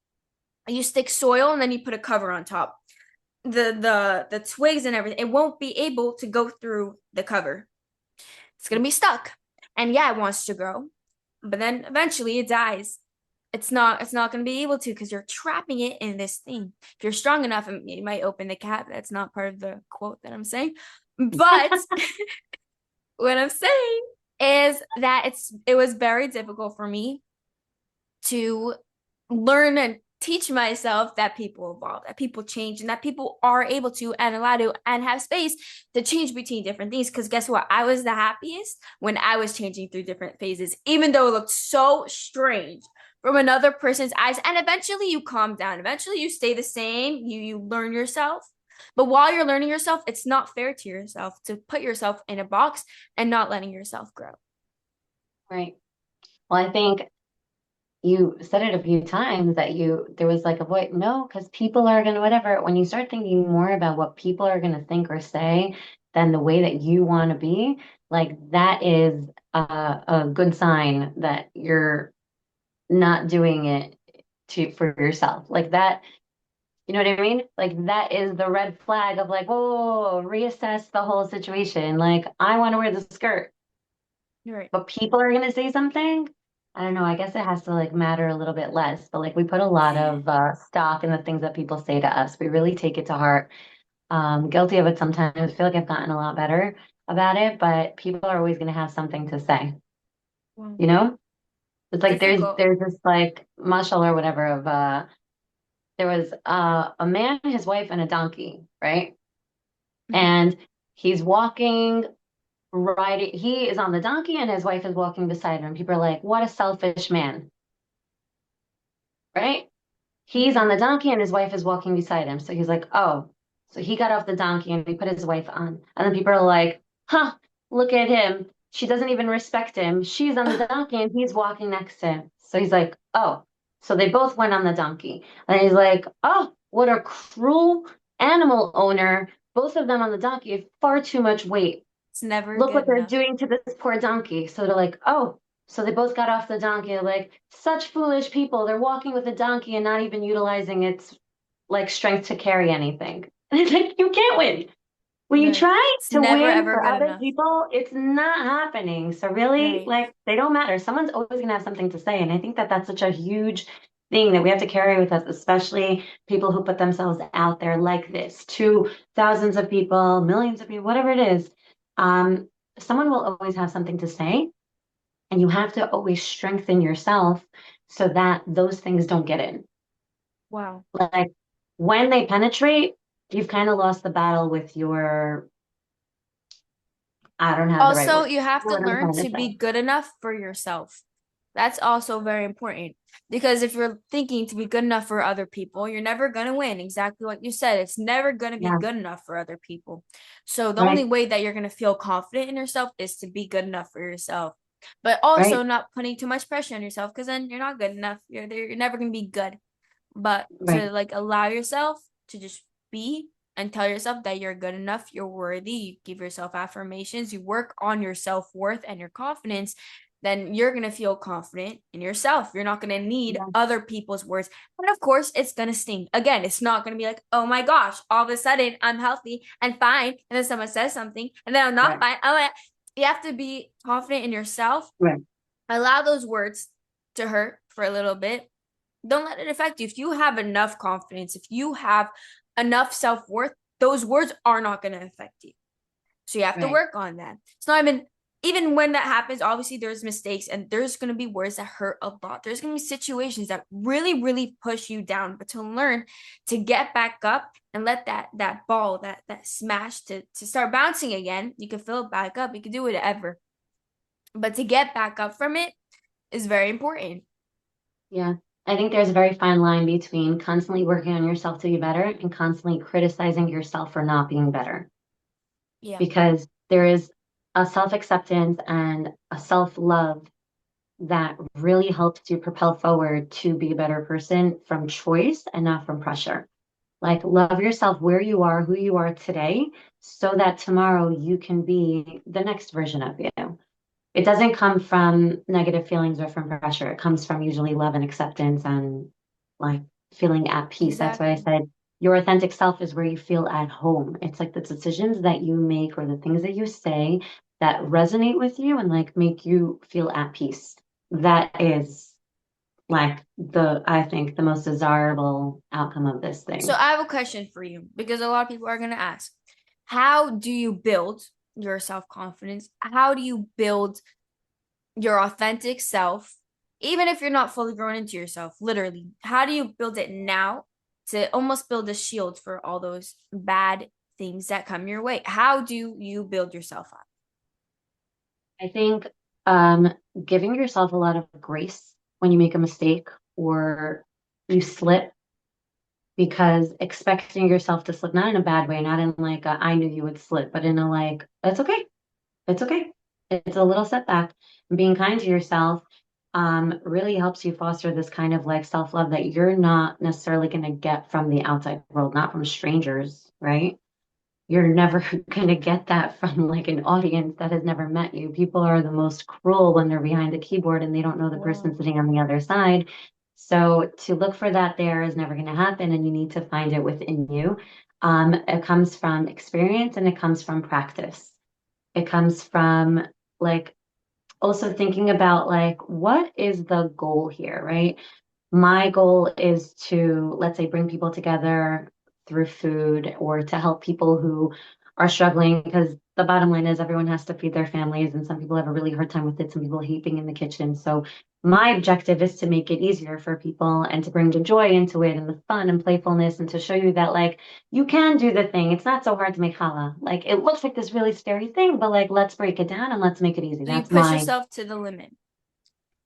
you stick soil and then you put a cover on top, the twigs and everything, it won't be able to go through the cover. It's gonna be stuck. And yeah, it wants to grow, but then eventually it dies. It's not gonna be able to because you're trapping it in this thing. If you're strong enough, it might open the cap. That's not part of the quote that I'm saying. But what I'm saying is that it was very difficult for me to learn and teach myself that people evolve, that people change, and that people are able to and allowed to and have space to change between different things. Because guess what? I was the happiest when I was changing through different phases, even though it looked so strange from another person's eyes, and eventually you calm down. Eventually you stay the same. You learn yourself. But while you're learning yourself, it's not fair to yourself to put yourself in a box and not letting yourself grow. Right. Well, I think you said it a few times that there was like a voice, no, because people are gonna whatever. When you start thinking more about what people are gonna think or say than the way that you want to be, like that is a good sign that you're not doing it for yourself. Like that, you know what I mean? Like that is the red flag of like, whoa, reassess the whole situation. Like I want to wear the skirt, You're right. but people are gonna say something. I don't know. I guess it has to like matter a little bit less, but like we put a lot of stock in the things that people say to us. We really take it to heart. Guilty of it sometimes. I feel like I've gotten a lot better about it, but people are always gonna have something to say, Well, you know? It's like difficult. there's this like muscle or whatever of there was a man, his wife, and a donkey, right? Mhm. And he's walking riding he is on the donkey and his wife is walking beside him. People are like, what a selfish man, right? He's on Mhm. the donkey and his wife is walking beside him. So he's like, oh. So he got off the donkey and he put his wife on. And then people are like, huh, look at him. She doesn't even respect him. She's on the donkey and he's walking next to him. So he's like, oh. So they both went on the donkey. And he's like, oh, what a cruel animal owner. Both of them on the donkey have far too much weight. It's never Look what good they're enough. doing to this poor donkey. So they're like, oh, so they both got off the donkey. They're like, such foolish people. They're walking with a donkey and not even utilizing its like strength to carry anything. And it's like, you can't win. When you Right. try It's to never win ever for good other enough. people, it's not happening. So really, Right. like, they don't matter. Someone's always going to have something to say. And I think that that's such a huge thing that we have to carry with us, especially people who put themselves out there like this to thousands of people, millions of people, whatever it is. Um, Someone will always have something to say, and you have to always strengthen yourself so that those things don't get in. Wow. Like when they penetrate, you've kind of lost the battle with your, I don't have the right Also, word. you have You know to what I'm learn trying to to say. be good enough for yourself. That's also very important because if you're thinking to be good enough for other people, you're never going to win. Exactly what you said. It's never going to be Yeah, good enough for other people. So the only right, way that you're going to feel confident in yourself is to be good enough for yourself. But right, also not putting too much pressure on yourself because then you're not good enough. You're never going to be good. But right. to like allow yourself to just be and tell yourself that you're good enough, you're worthy, you give yourself affirmations, you work on your self-worth and your confidence, then you're going to feel confident in yourself. You're not going to need Yeah, other people's words. And of course, it's going to sting. Again, it's not going to be like, oh my gosh, all of a sudden I'm healthy and fine. And then someone says something and then I'm not right, fine. You have to be confident in yourself. right, Allow those words to hurt for a little bit. Don't let it affect you. If you have enough confidence, if you have enough self worth, those words are not going to affect you. So you have to right. work on that. It's not even when that happens, obviously there's mistakes and there's going to be words that hurt a lot. There's going to be situations that really, really push you down, but to learn to get back up and let that ball, that smash to start bouncing again, you can fill it back up. You can do whatever. But to get back up from it is very important. Yeah. I think there's a very fine line between constantly working on yourself to be better and constantly criticizing yourself for not being better. Yeah. Because there is a self-acceptance and a self-love that really helps you propel forward to be a better person from choice and not from pressure. Like, love yourself where you are, who you are today, so that tomorrow you can be the next version of you. It doesn't come from negative feelings or from pressure. It comes from usually love and acceptance and like feeling at peace. That's why I Exactly. said your authentic self is where you feel at home. It's like the decisions that you make or the things that you say that resonate with you and like make you feel at peace. That is like I think the most desirable outcome of this So thing. I have a question for you because a lot of people are going to ask, how do you build your self-confidence? How do you build your authentic self, even if you're not fully grown into yourself, literally? How do you build it now to almost build a shield for all those bad things that come your way? How do you build yourself I think um, giving yourself a lot of grace when you make a mistake or you slip, because expecting yourself to slip, not in a bad way, not in like a, I knew you would slip, but in a like, it's okay. It's okay. It's a little setback. Being kind to yourself really helps you foster this kind of like self-love that you're not necessarily going to get from the outside world, not from strangers, right? You're never going to get that from like an audience that has never met you. People are the most cruel when they're behind a keyboard and they don't know the person Wow. sitting on the other side. So to look for that there is never going to happen, and you need to find it within you. It comes from experience and it comes from practice. It comes from like also thinking about like what is the goal here, right? My goal is to, let's say, bring people together through food or to help people who are struggling, because the bottom line is everyone has to feed their families, and some people have a really hard time with it. Some people hate being in the kitchen. So my objective is to make it easier for people and to bring the joy into it and the fun and playfulness, and to show you that like you can do the thing. It's not so hard to make challah. Like it looks like this really scary thing, but like let's break it down and let's make it easy. So you That's push my yourself to the limit.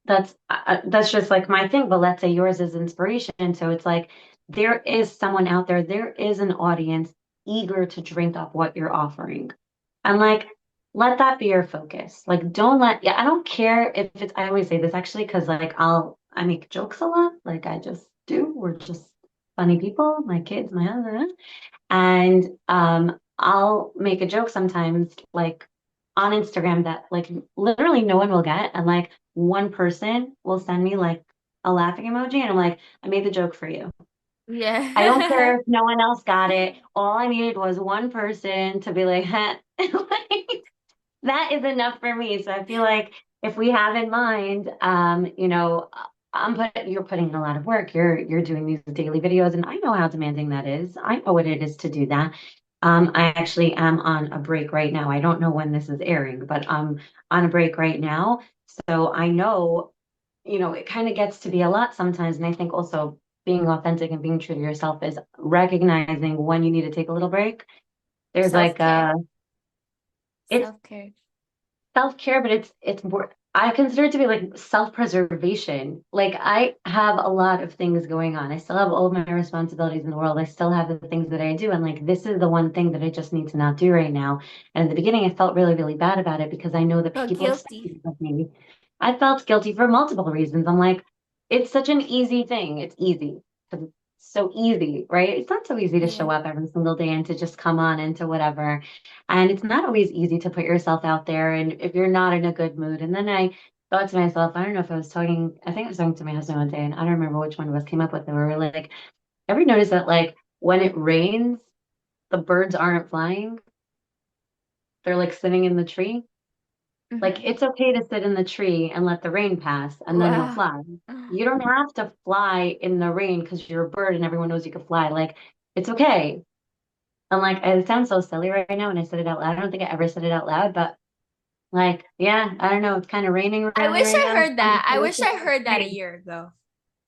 that's just like my thing, but let's say yours is inspiration. So it's like there is someone out there, there is an audience eager to drink up what you're offering. And like let that be your focus. Like don't let, yeah, I don't care if it's, I always say this actually because like I make jokes a lot. Like I just do. We're just funny people, my kids, my husband. And I'll make a joke sometimes like on Instagram that like literally no one will get. And like one person will send me like a laughing emoji. And I'm like, I made the joke for you. I don't Yeah. care if no one else got it. All I needed was one person to be like, "Heh." Like, that is enough for me. So I feel like if we have in mind, you're putting in a lot of work. You're doing these daily videos, and I know how demanding that is. I know what it is to do that. I actually am on a break right now. I don't know when this is airing, but I'm on a break right now. So I know, it kind of gets to be a lot sometimes. And I think also being authentic and being true to yourself is recognizing when you need to take a little break. There's like Self-care. it's Self-care. self-care, but it's more, I consider it to be like self-preservation. Like I have a lot of things going on. I still have all of my responsibilities in the world. I still have the things that I do. And like this is the one thing that I just need to not do right now. And in the beginning, I felt really, really bad about it because I know that Felt people expect guilty. it of me. I felt guilty for multiple reasons. I'm like, it's such an easy thing. It's easy. 'Cause it's so easy, right? It's not so easy to Yeah. show up every single day and to just come on into whatever. And it's not always easy to put yourself out there and if you're not in a good mood. And then I thought to myself, I don't know if I was talking, I think I was talking to my husband one day, and I don't remember which one of us came up with it. We were like, ever notice that like when it rains, the birds aren't flying? They're like sitting in the tree. Like Hmm. it's okay to sit in the tree and let the rain pass and then you'll Wow. fly. You don't have to fly in the rain because you're a bird and everyone knows you can fly. Like it's okay. And like it sounds so silly right now when I said it out loud. I don't think I ever said it out loud, but like, yeah, I don't know. It's kind of raining I around here wish right I now. heard that. I It's wish I heard that a rain. year ago.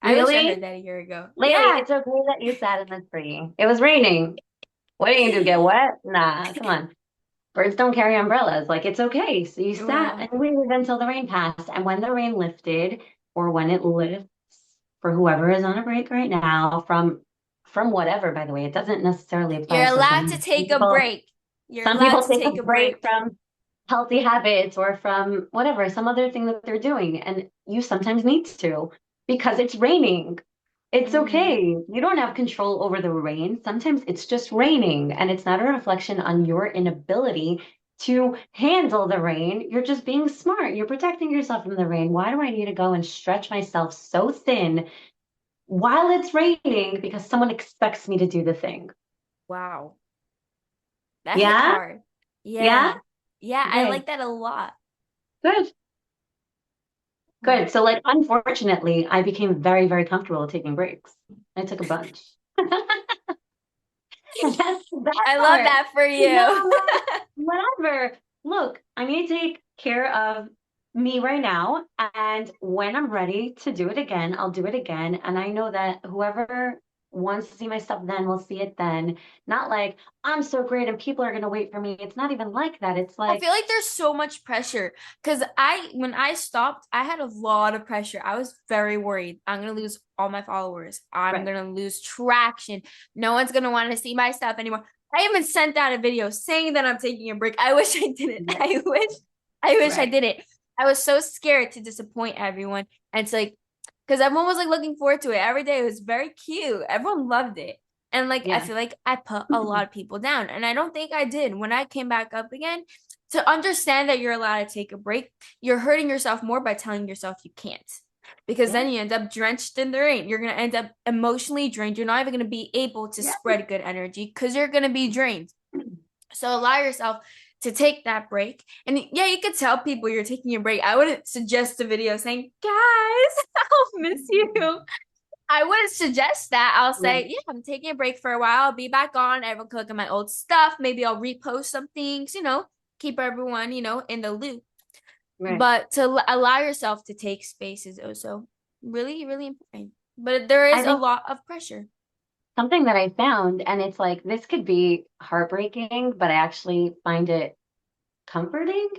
I wish I Really? heard that a year ago. Lately, Yeah. it's okay that you sat in the tree. It was raining. What are you gonna do? Get wet? Nah, come on. Birds don't carry umbrellas. Like, it's okay. So you sat Wow. and waited until the rain passed. And when the rain lifted, or when it lifts, for whoever is on a break right now, from whatever, by the way, it doesn't necessarily apply You're to social allowed to media. take a break. You're Some allowed people to take take a a break break. from healthy habits or from whatever, some other thing that they're doing. And you sometimes need to because it's raining. It's Hmm. okay. You don't have control over the rain. Sometimes it's just raining and it's not a reflection on your inability to handle the rain. You're just being smart. You're protecting yourself from the rain. Why do I need to go and stretch myself so thin while it's raining because someone expects me to do the thing? Wow. That hit Yeah? hard. Yeah? Yeah. Yeah, I Okay. like that a lot. Good. Mm. Good. So, like, unfortunately, I became very, very comfortable taking breaks. I took a bunch. And that's the bad I love part. that for No, you. whatever. Look, I need to take care of me right now. And when I'm ready to do it again, I'll do it again. And I know that whoever wants to see my stuff then will see it then. Not like I'm so great and people are going to wait for me. It's not even like that. It's I like, feel like there's so much pressure because when I stopped, I had a lot of pressure. I was very worried. I'm gonna lose all my followers. I'm right. gonna lose traction. No one's gonna want to see my stuff anymore. I even sent out a video saying that I'm taking a break. I wish I didn't. Yeah, I wish I right. didn't. I was so scared to disappoint everyone. And it's like, because everyone was like looking forward to it every day. It was very cute. Everyone loved it. And like, I Yeah. feel like I put a lot of people down. And I don't think I did. When I came back up again, to understand that you're allowed to take a break, you're hurting yourself more by telling yourself you can't. Because Yeah. then you end up drenched in the rain. You're going to end up emotionally drained. You're not even going to be able to Yeah. spread good energy because you're going to be drained. So allow yourself to take that break. And yeah, you could tell people you're taking a break. I wouldn't suggest a video saying, guys, I'll miss you. I wouldn't suggest that. I'll Right. say, yeah, I'm taking a break for a while. I'll be back on. Everyone can look at my old stuff. Maybe I'll repost some things, keep everyone, in the loop. Right. But to allow yourself to take space is also really, really important. But there I is a think lot of pressure. something that I found, and it's like this could be heartbreaking, but I actually find it comforting.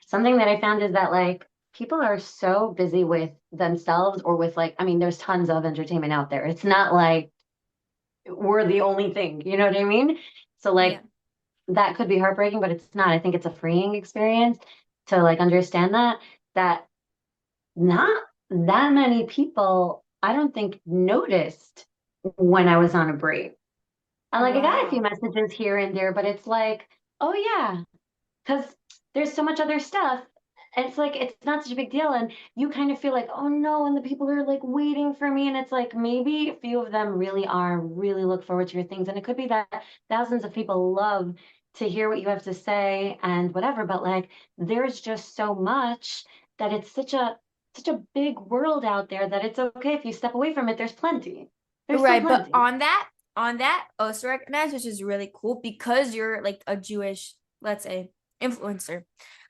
Something that I found is that like people are so busy with themselves or with like, I mean, there's tons of entertainment out there. It's not like we're the only thing, you know what I mean? So Yeah. like that could be heartbreaking, but it's not. I think it's a freeing experience to like understand that not that many people, I don't think, noticed when I was on a break. And like I got a few Wow. messages here and there, but it's like, oh yeah, because there's so much other stuff. And it's like it's not such a big deal. And you kind of feel like, oh no, and the people are like waiting for me. And it's like maybe a few of them really look forward to your things. And it could be that thousands of people love to hear what you have to say and whatever, but like there's just so much that it's such a big world out there that it's okay if you step away from it. There's plenty. There's still Right, but plenty. on that, also recognize, which is really cool because you're like a Jewish, let's say, influencer.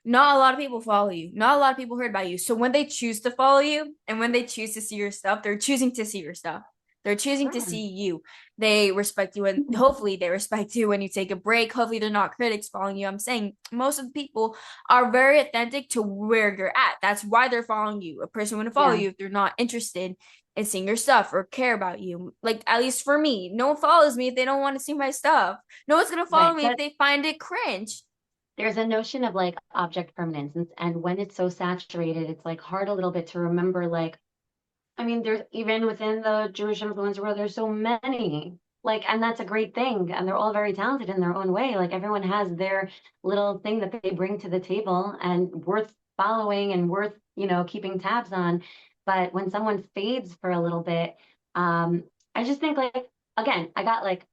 Not a lot of people follow you. Not a lot of people heard about you. So when they choose to follow you and when they choose to see your stuff, they're choosing to see your stuff. They're choosing to Sure. see you. They respect you, and hopefully they respect you when you take a break. Hopefully they're not critics following you. I'm saying most of the people are very authentic to where you're at. That's why they're following you. A person wouldn't follow Yeah, you if they're not interested and seeing your stuff or care about you. Like, at least for me, no one follows me if they don't want to see my stuff. No one's gonna follow right. me if they find it cringe. There's a notion of like object permanence and when it's so saturated it's like hard a little bit to remember like I mean there's even within the Jewish influencer world there's so many like and that's a great thing and they're all very talented in their own way like everyone has their little thing that they bring to the table and worth following and worth keeping tabs on but when someone fades for a little bit um I just think like again I got like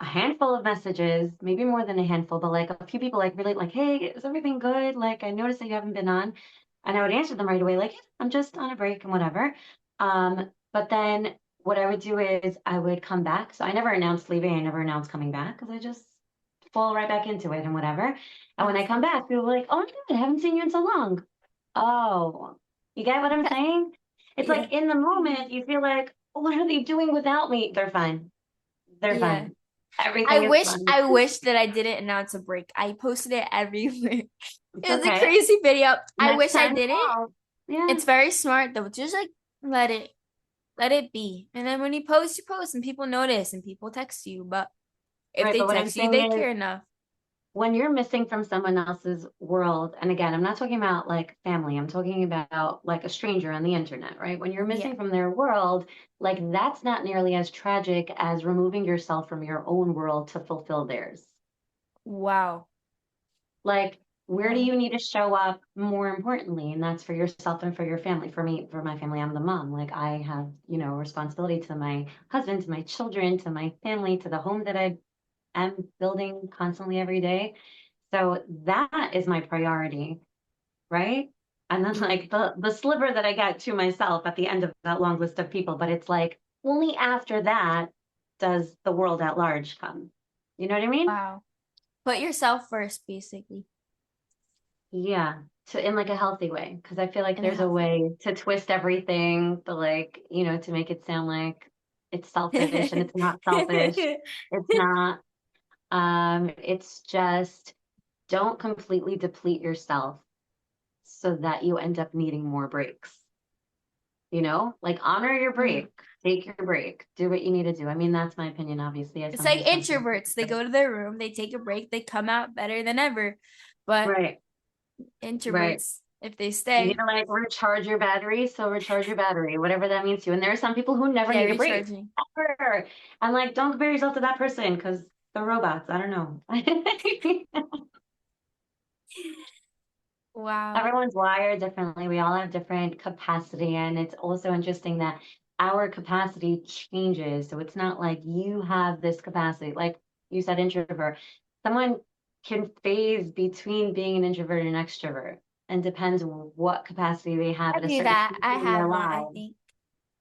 a handful of messages, maybe more than a handful, but like a few people like really like, hey, is everything good? Like I noticed that you haven't been on. And I would answer them right away, like, yeah, I'm just on a break and whatever. But then what I would do is I would come back. So I never announced leaving, I never announced coming back because I just fall right back into it and whatever. And when I come back, people were like, oh my God, I haven't seen you in so long. Oh, you get what I'm saying? It's Yeah. like in the moment, you feel like, what are they doing without me? They're fine. They're Yeah. fine. I Everything is wish fine. I wish that I didn't announce a break. I posted it everywhere. It's It was a okay. crazy video. I Next wish I time you didn't. won't. Yeah. It's very smart though. Just like let it be. And then when you post and people notice and people text you. But if Right. they But what I'm text you, saying they is care enough. when you're missing from someone else's world, and again, I'm not talking about like family, I'm talking about like a stranger on the internet, right? When you're Yeah. missing from their world, like that's not nearly as tragic as removing yourself from your own world to fulfill theirs. Wow. Like, where do Wow. you need to show up more importantly? And that's for yourself and for your family. For me, for my family, I'm the mom. Like, I have, responsibility to my husband, to my children, to my family, to the home that I am building constantly every day. So that is my priority, right? And then like the sliver that I get to myself at the end of that long list of people, but it's like only after that does the world at large come. You know what I mean? Wow. Put yourself first, basically, Yeah, to in like a healthy way, because I feel like in a there's a healthy way. way to twist everything, but like, to make it sound like it's selfish and it's not selfish. It's not. It's just don't completely deplete yourself so that you end up needing more breaks. Like honor your Mm. break, take your break, do what you need to do. I mean, that's my opinion, obviously, as It's someone like who's gone through introverts. They it. go to their room, they take a break, they come out better than ever. But Right, right. introverts, if they You need stay, to like recharge your battery, so recharge your battery, whatever that means to you. And there are some people who never yeah, need a break recharging. ever. And like, don't compare yourself to that person because they're robots. I don't know. Wow. Everyone's wired differently. We all have different capacity. And it's also interesting that our capacity changes. So it's not like you have this capacity, like you said, introvert. Someone can phase between being an introvert and an extrovert and depends on what capacity they have I at a do certain that. point I in their have that, I lives. think.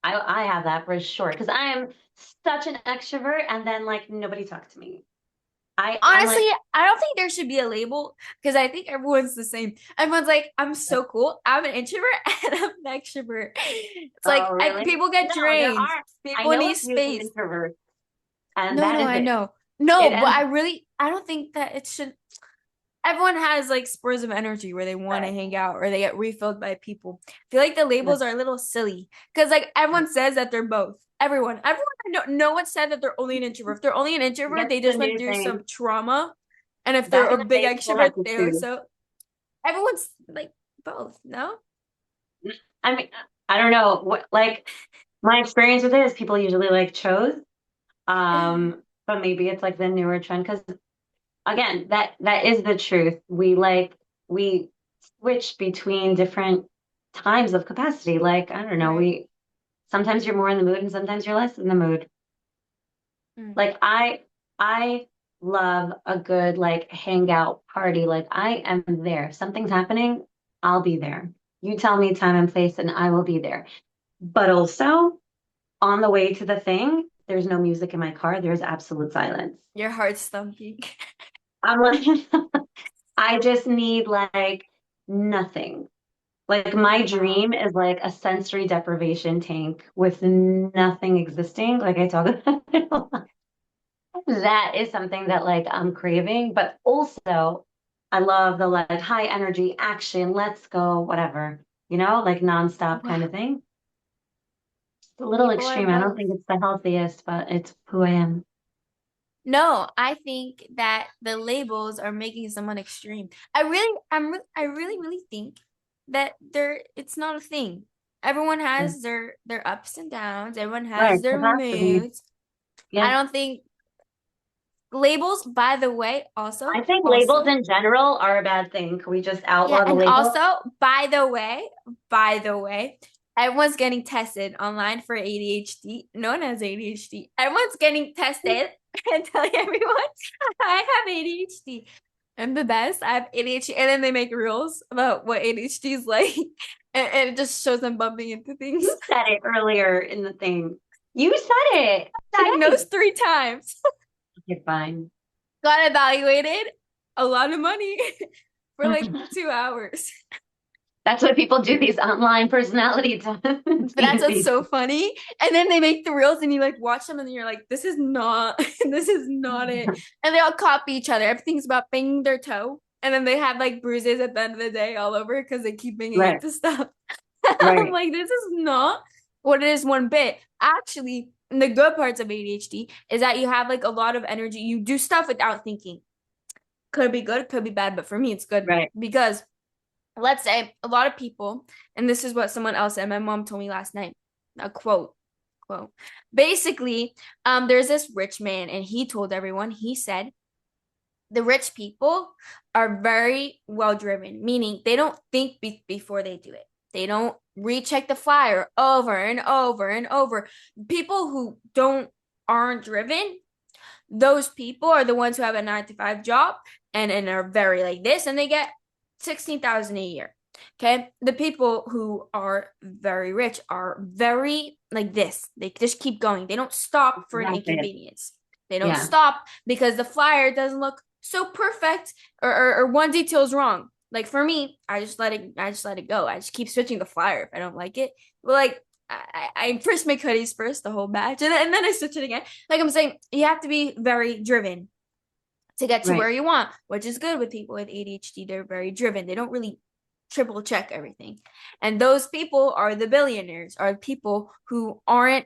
I have that for sure because I am such an extrovert and then like nobody talks to me. I'm Honestly, like, I don't think there should be a label because I think everyone's the same. Everyone's like, I'm so cool. I'm an introvert and I'm an extrovert. It's oh, like really? people get No, there drained. are. I People know need a few space. introverts, and No, that no, is I it. know. It No, but ends I don't think that it should. Everyone has like spurs of energy where they want to right. hang out or they get refilled by people. I feel like the labels are a little silly because like everyone says that they're both. Everyone, no one said that they're only an introvert. If they're only an introvert, That's they the just went new through some thing. trauma. And if they're Back in a the big day, people had extrovert, to they choose. also everyone's like both, no? I mean, I don't know what like my experience with it is people usually like chose. But maybe it's like the newer trend because again, that is the truth. We switch between different times of capacity. Like, I don't know, Right. we sometimes you're more in the mood and sometimes you're less in the mood. Mm. Like I love a good like hangout party. Like I am there. If something's happening, I'll be there. You tell me time and place and I will be there. But also on the way to the thing, there's no music in my car. There's absolute silence. Your heart's thumping. I'm like I just need like nothing. Like my Wow. dream is like a sensory deprivation tank with nothing existing. Like I talk about that is something that like I'm craving, but also I love the like high energy action, let's go, whatever, like nonstop kind Wow. of thing. It's a little People are extreme. I don't both. think it's the healthiest, but it's who I am. No, I think that the labels are making someone extreme. I really think that it's not a thing. Everyone Yeah. has their ups and downs. Everyone has Right, their capacity. moods. I Yeah. don't think labels, by the way, I think labels also, in general are a bad thing. Can we just yeah, outlaw the and label? also, by the way, everyone's getting tested online for ADHD. No one has ADHD. Everyone's getting tested and telling everyone I have ADHD. I'm the best. I have ADHD. And then they make rules about what ADHD is like. And it just shows them bumping into things. You said it earlier in the thing. You said it today. Diagnosed 3 times. Okay, fine. Got evaluated. A lot of money for like 2 hours. That's what people do, these online personality But that's what's tests. so funny. And then they make the reels and you like watch them and you're like, this is not, this is not it. And they all copy each other. Everything's about banging their toe. And then they have like bruises at the end of the day all over because they keep banging Right, into stuff. I'm right. like, this is not what it is one bit. Actually, the good parts of ADHD is that you have like a lot of energy. You do stuff without thinking. Could be good, could be bad, but for me, it's good Right. because let's say a lot of people, and this is what someone else said, my mom told me last night, a quote. Basically, there's this rich man, and he told everyone, he said, the rich people are very well driven, meaning they don't think before they do it. They don't recheck the flyer over and over and over. People who aren't driven, those people are the ones who have a 9 to 5 job and are very like this, and they get 16,000 a year. Okay. The people who are very rich are very like this. They just keep going. They don't stop for an That's it. inconvenience. They don't Yeah. stop because the flyer doesn't look so perfect or one detail is wrong. Like for me, I just let it go. I just keep switching the flyer if I don't like it. But like I first make hoodies first, the whole batch, and then I stitch it again. Like I'm saying, you have to be very driven to get to where Right. you want, which is good with people with ADHD. They're very driven. They don't really triple check everything. And those people are the billionaires, are people who aren't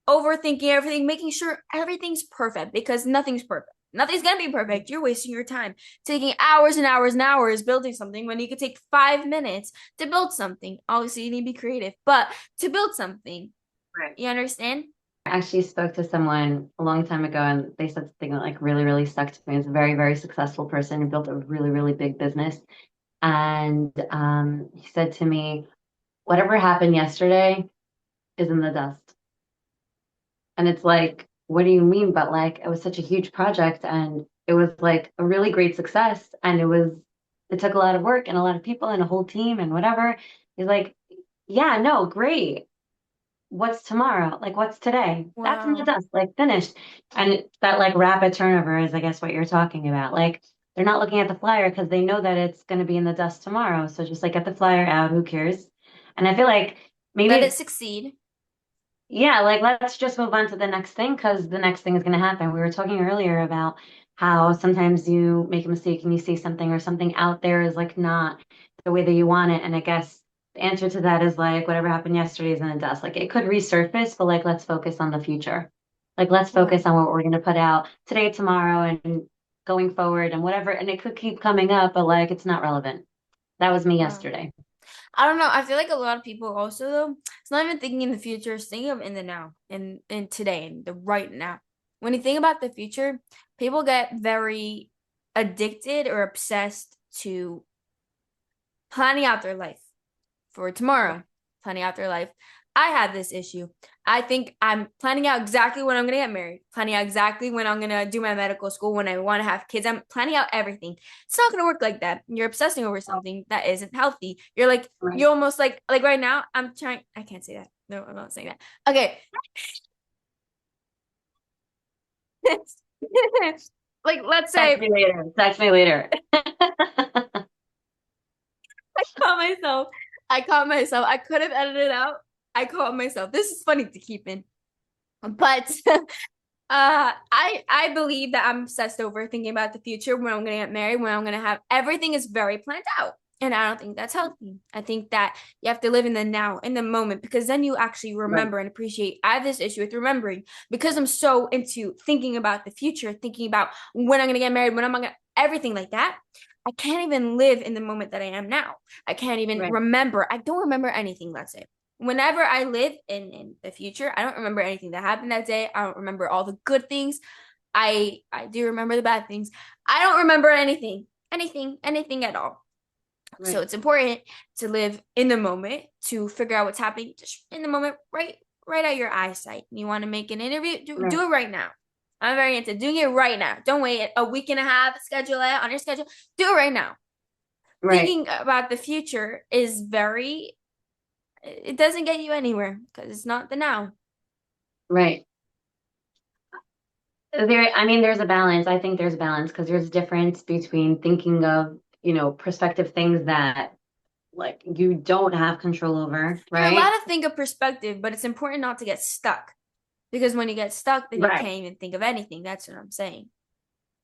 overthinking everything, making sure everything's perfect because nothing's perfect. Nothing's gonna be perfect. You're wasting your time taking hours and hours and hours building something when you could take 5 minutes to build something. Obviously, you need to be creative, but to build something, Right. you understand? I actually spoke to someone a long time ago and they said something that like really, really stuck to me. It's a very, very successful person who built a really, really big business. And he said to me, whatever happened yesterday is in the dust. And it's like, what do you mean? But like, it was such a huge project and it was like a really great success. And it took a lot of work and a lot of people and a whole team and whatever. He's like, yeah, no, great. What's tomorrow? Like, what's today? That's in the Wow. dust, like finished. And that like rapid turnover is, I guess, what you're talking about. Like, they're not looking at the flyer because they know that it's going to be in the dust tomorrow. So just like get the flyer out, who cares? And I feel like Let it maybe succeed. yeah, like let's just move on to the next thing because the next thing is going to happen. We were talking earlier about how sometimes you make a mistake and you see something or something out there is like not the way that you want it. And I guess the answer to that is like whatever happened yesterday is in the dust. Like it could resurface, but like let's focus on the future. Like let's Wow. focus on what we're going to put out today, tomorrow, and going forward and whatever. And it could keep coming up, but like it's not relevant. That was me Wow. yesterday. I don't know. I feel like a lot of people also though, it's not even thinking in the future, it's thinking of in the now, in today, in the right now. When you think about the future, people get very addicted or obsessed to planning out their life for tomorrow, planning out their life. I had this issue. I think I'm planning out exactly when I'm going to get married, planning out exactly when I'm going to do my medical school, when I want to have kids. I'm planning out everything. It's not going to work like that. You're obsessing over something that isn't healthy. You're like, Right. you're almost like right now, I'm trying, I can't say that. No, I'm not saying that. Okay. Like, let's Text say me later. Text me later. I caught myself. I caught myself. I could have edited it out. I caught myself. This is funny to keep in. But I believe that I'm obsessed over thinking about the future when I'm gonna get married, when I'm gonna have everything is very planned out. And I don't think that's healthy. I think that you have to live in the now, in the moment, because then you actually Right. remember and appreciate. I have this issue with remembering because I'm so into thinking about the future, thinking about when I'm gonna get married, when I'm gonna everything like that. I can't even live in the moment that I am now. I can't even Right. remember. I don't remember anything, let's say whenever I live in the future, I don't remember anything that happened that day. I don't remember all the good things. I do remember the bad things. I don't remember anything at all. So Right. it's important to live in the moment to figure out what's happening just in the moment, right at your eyesight. You want to make an interview, Right. do it right now. I'm very into doing it right now. Don't wait a week and a half, schedule it on your schedule. Do it right now. Right. Thinking about the future is very it doesn't get you anywhere because it's not the now. Right. I mean, there's a balance. I think there's a balance because there's a difference between thinking of, prospective things that like you don't have control over, You're allowed right? to think of perspective, but it's important not to get stuck because when you get stuck, then you Right. can't even think of anything. That's what I'm saying.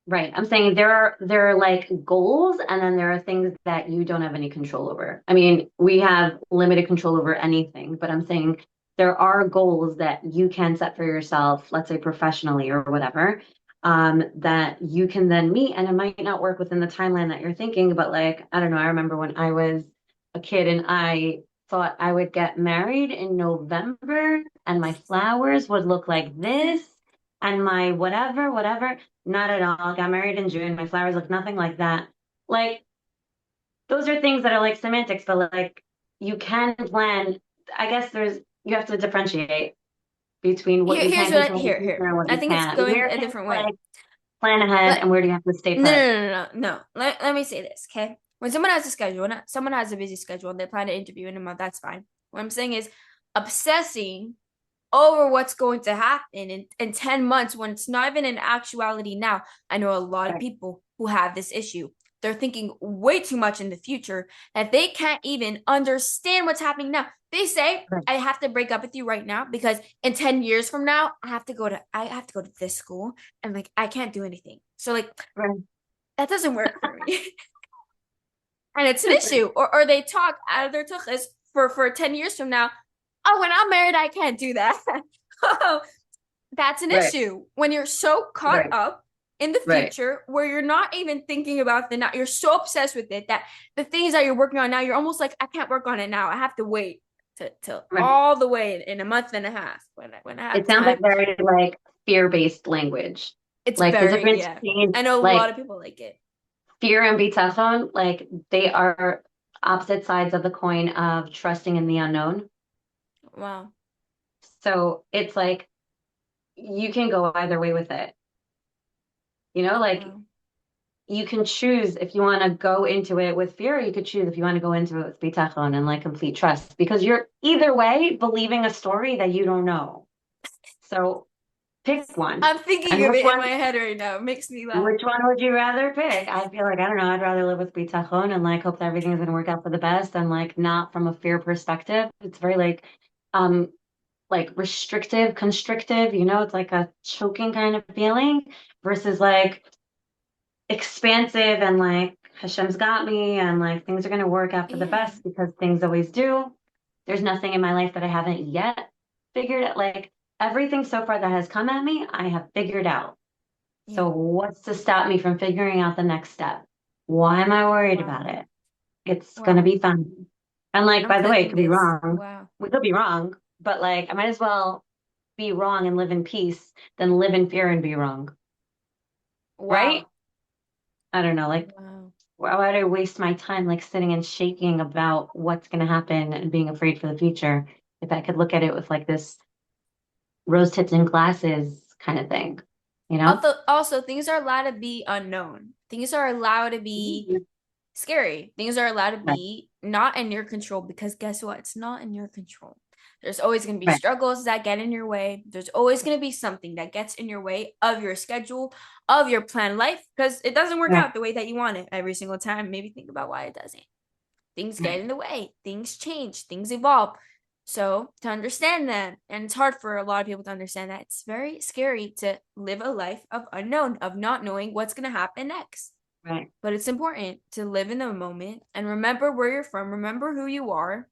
Right. I'm saying there are like goals and then there are things that you don't have any control over. I mean, we have limited control over anything, but I'm saying there are goals that you can set for yourself, let's say professionally or whatever, that you can then meet. And it might not work within the timeline that you're thinking, but like, I don't know, I remember when I was a kid and I thought I would get married in November and my flowers would look like this and my whatever, whatever. Not at all. Got married in June. My flowers look nothing like that. Like, those are things that are like semantics, but like you can plan. I guess you have to differentiate between what you Here's can what control in the here. future and what I you think it's can't. going Where a can you different way. like plan ahead Let and where do you have to stay no no put? no no no no. Let me say this, okay? When someone has a schedule, when someone has a busy schedule and they plan to interview in a month, that's fine. What I'm saying is obsessing over what's going to happen in 10 months when it's not even in actuality now. I know a lot of Right. people who have this issue. They're thinking way too much in the future that they can't even understand what's happening now. They say Right. I have to break up with you right now because in 10 years from now, I have to go to this school and like I can't do anything. So like Right. that doesn't work for me. And it's an issue. Or they talk out of their tuchus for 10 years from now. Oh, when I'm married, I can't do that. Oh, that's an Right. issue when you're so caught Right. up in the Right. future where you're not even thinking about the now. You're so obsessed with it that the things that you're working on now, you're almost like, I can't work on it now. I have to wait to Right. all the way in a month and a half when I It have sounds like time. very like fear-based language. It's Like the very, difference yeah. between I know a lot like of people like it. fear and bitachon, like they are opposite sides of the coin of trusting in the unknown. Wow. So it's like you can go either way with it. Like Wow. you can choose if you want to go into it with fear, or you could choose if you want to go into it with bitachon and like complete trust, because you're either way believing a story that you don't know. So pick one. I'm thinking And of it in my head right now. It makes me laugh. which one would you rather pick? I feel like I don't know. I'd rather live with bitachon and like hope that everything's gonna work out for the best and like not from a fear perspective. It's very um like restrictive, constrictive, it's like a choking kind of feeling versus like expansive and like Hashem's got me and like things are going to work out for the Yeah. best because things always do. There's nothing in my life that I haven't yet figured out. Like everything so far that has come at me, I have figured out. So Yeah. what's to stop me from figuring out the next step? Why am I worried Wow. about it? It's going to Wow. be fun. And like, I'm by the way, it clicking could be this. wrong. Wow. We could be wrong, but like, I might as well be wrong and live in peace than live in fear and be wrong. Right? Wow. I don't know. Like, Wow. why would I waste my time like sitting and shaking about what's going to happen and being afraid for the future if I could look at it with like this rose tips and glasses kind of thing, you know? Also, things are allowed to be unknown. Things are allowed to be Mhm. scary. Things are allowed to Right, be not in your control because guess what? It's not in your control. There's always going to be right, struggles that get in your way. There's always going to be something that gets in your way of your schedule, of your planned life, because it doesn't work right, out the way that you want it every single time. Maybe think about why it doesn't. Things get right, in the way, things change, things evolve. So, to understand that, and it's hard for a lot of people to understand that, it's very scary to live a life of unknown, of not knowing what's going to happen next. right, But it's important to live in the moment and remember where you're from, remember who you are,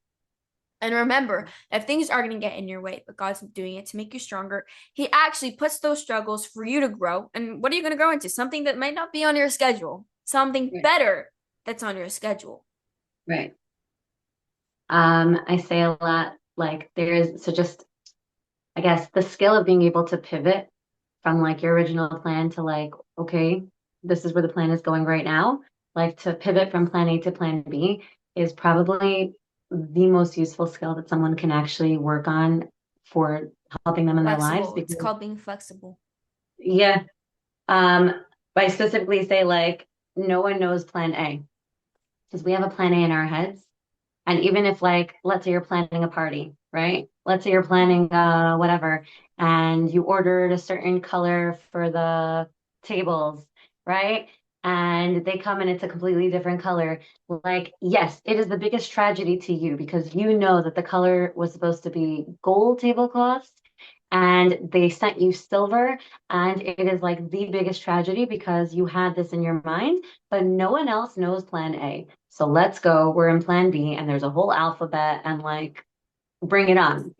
and remember if things are going to get in your way, but God's doing it to make you stronger. He actually puts those struggles for you to grow. And what are you going to grow into? Something that might not be on your schedule, something right, better that's on your schedule. right. I say a lot like so just I guess the skill of being able to pivot from like your original plan to like, okay, this is where the plan is going right now. Like to pivot from plan A to plan B is probably the most useful skill that someone can actually work on for helping them in their lives. Flexible. It's Because, called being flexible. yeah, um, I specifically say like, no one knows plan A because we have a plan A in our heads. And even if like, let's say you're planning a party, right? Let's say you're planning whatever, and you ordered a certain color for the tables, right? And they come and it's a completely different color. Like, yes, it is the biggest tragedy to you because you know that the color was supposed to be gold tablecloths and they sent you silver. And it is like the biggest tragedy because you had this in your mind, but no one else knows plan A. So let's go. We're in plan B, and there's a whole alphabet, and like, bring it on.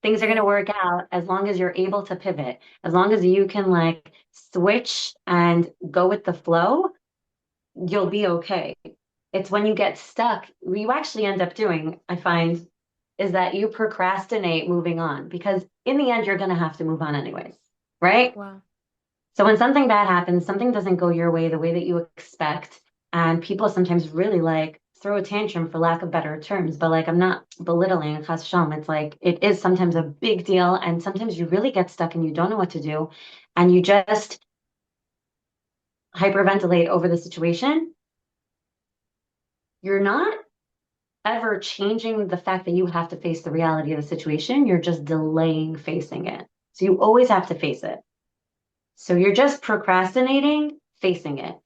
Things are going to Yeah. work out as long as you're able to pivot, as long as you can like switch and go with the flow, you'll be okay. It's when you get stuck, what you actually end up doing, I find, is that you procrastinate moving on because in the end, you're going to have to move on anyways, right? Wow. So when something bad happens, something doesn't go your way the way that you expect, and people sometimes really like throw a tantrum for lack of better terms, but like I'm not belittling chas shalom. It's like it is sometimes a big deal, and sometimes you really get stuck and you don't know what to do, and you just hyperventilate over the situation. You're not ever changing the fact that you have to face the reality of the situation. You're just delaying facing it. So you always have to face it. So you're just procrastinating facing it.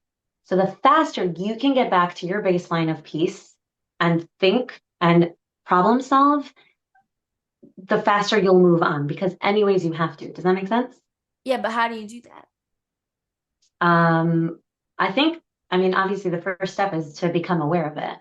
So the faster you can get back to your baseline of peace and think and problem solve, the faster you'll move on because anyways you have to. Does that make sense? Yeah, but how do you do that? Um, I think, I mean, obviously the first step is to become aware of it,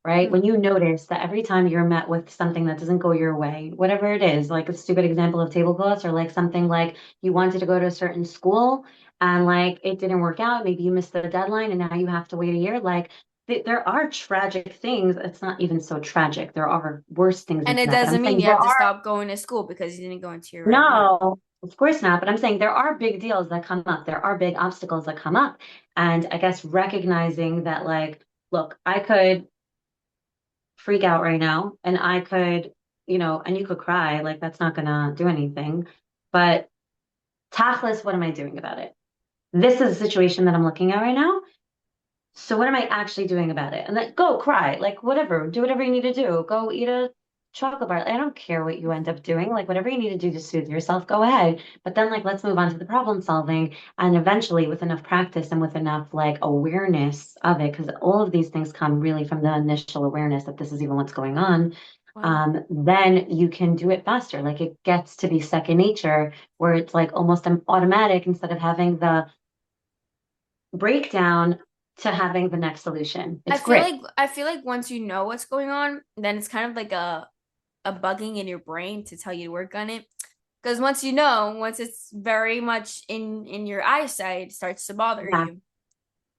right? When Mm. you notice that every time you're met with something that doesn't go your way, whatever it is, like a stupid example of tablecloths or like something like you wanted to go to a certain school and like it didn't work out, maybe you missed the deadline and now you have to wait a year. Like there are tragic things. It's not even so tragic. There are worse things And than it that, but I'm doesn't mean saying you there have to are stop going to school because you didn't go into your right one. no, of course not. But I'm saying there are big deals that come up. There are big obstacles that come up. And I guess recognizing that, like, look, I could freak out right now and I could, and you could cry. Like, that's not gonna do anything. But tactless, what am I doing about it? This is a situation that I'm looking at right now. So what am I actually doing about it? And then go cry, like whatever, do whatever you need to do. Go eat a chocolate bar. I don't care what you end up doing. Like whatever you need to do to soothe yourself, go ahead. But then like let's move on to the problem solving. And eventually with enough practice and with enough like awareness of it, because all of these things come really from the initial awareness that this is even what's going on. Wow. Then you can do it faster. Like it gets to be second nature where it's like almost automatic instead of having the breakdown to having the next solution. It's great. I feel like once you know what's going on, then it's kind of like a bugging in your brain to tell you to work on it. Because once you know, once it's very much in your eyesight, it starts to bother Yeah. you.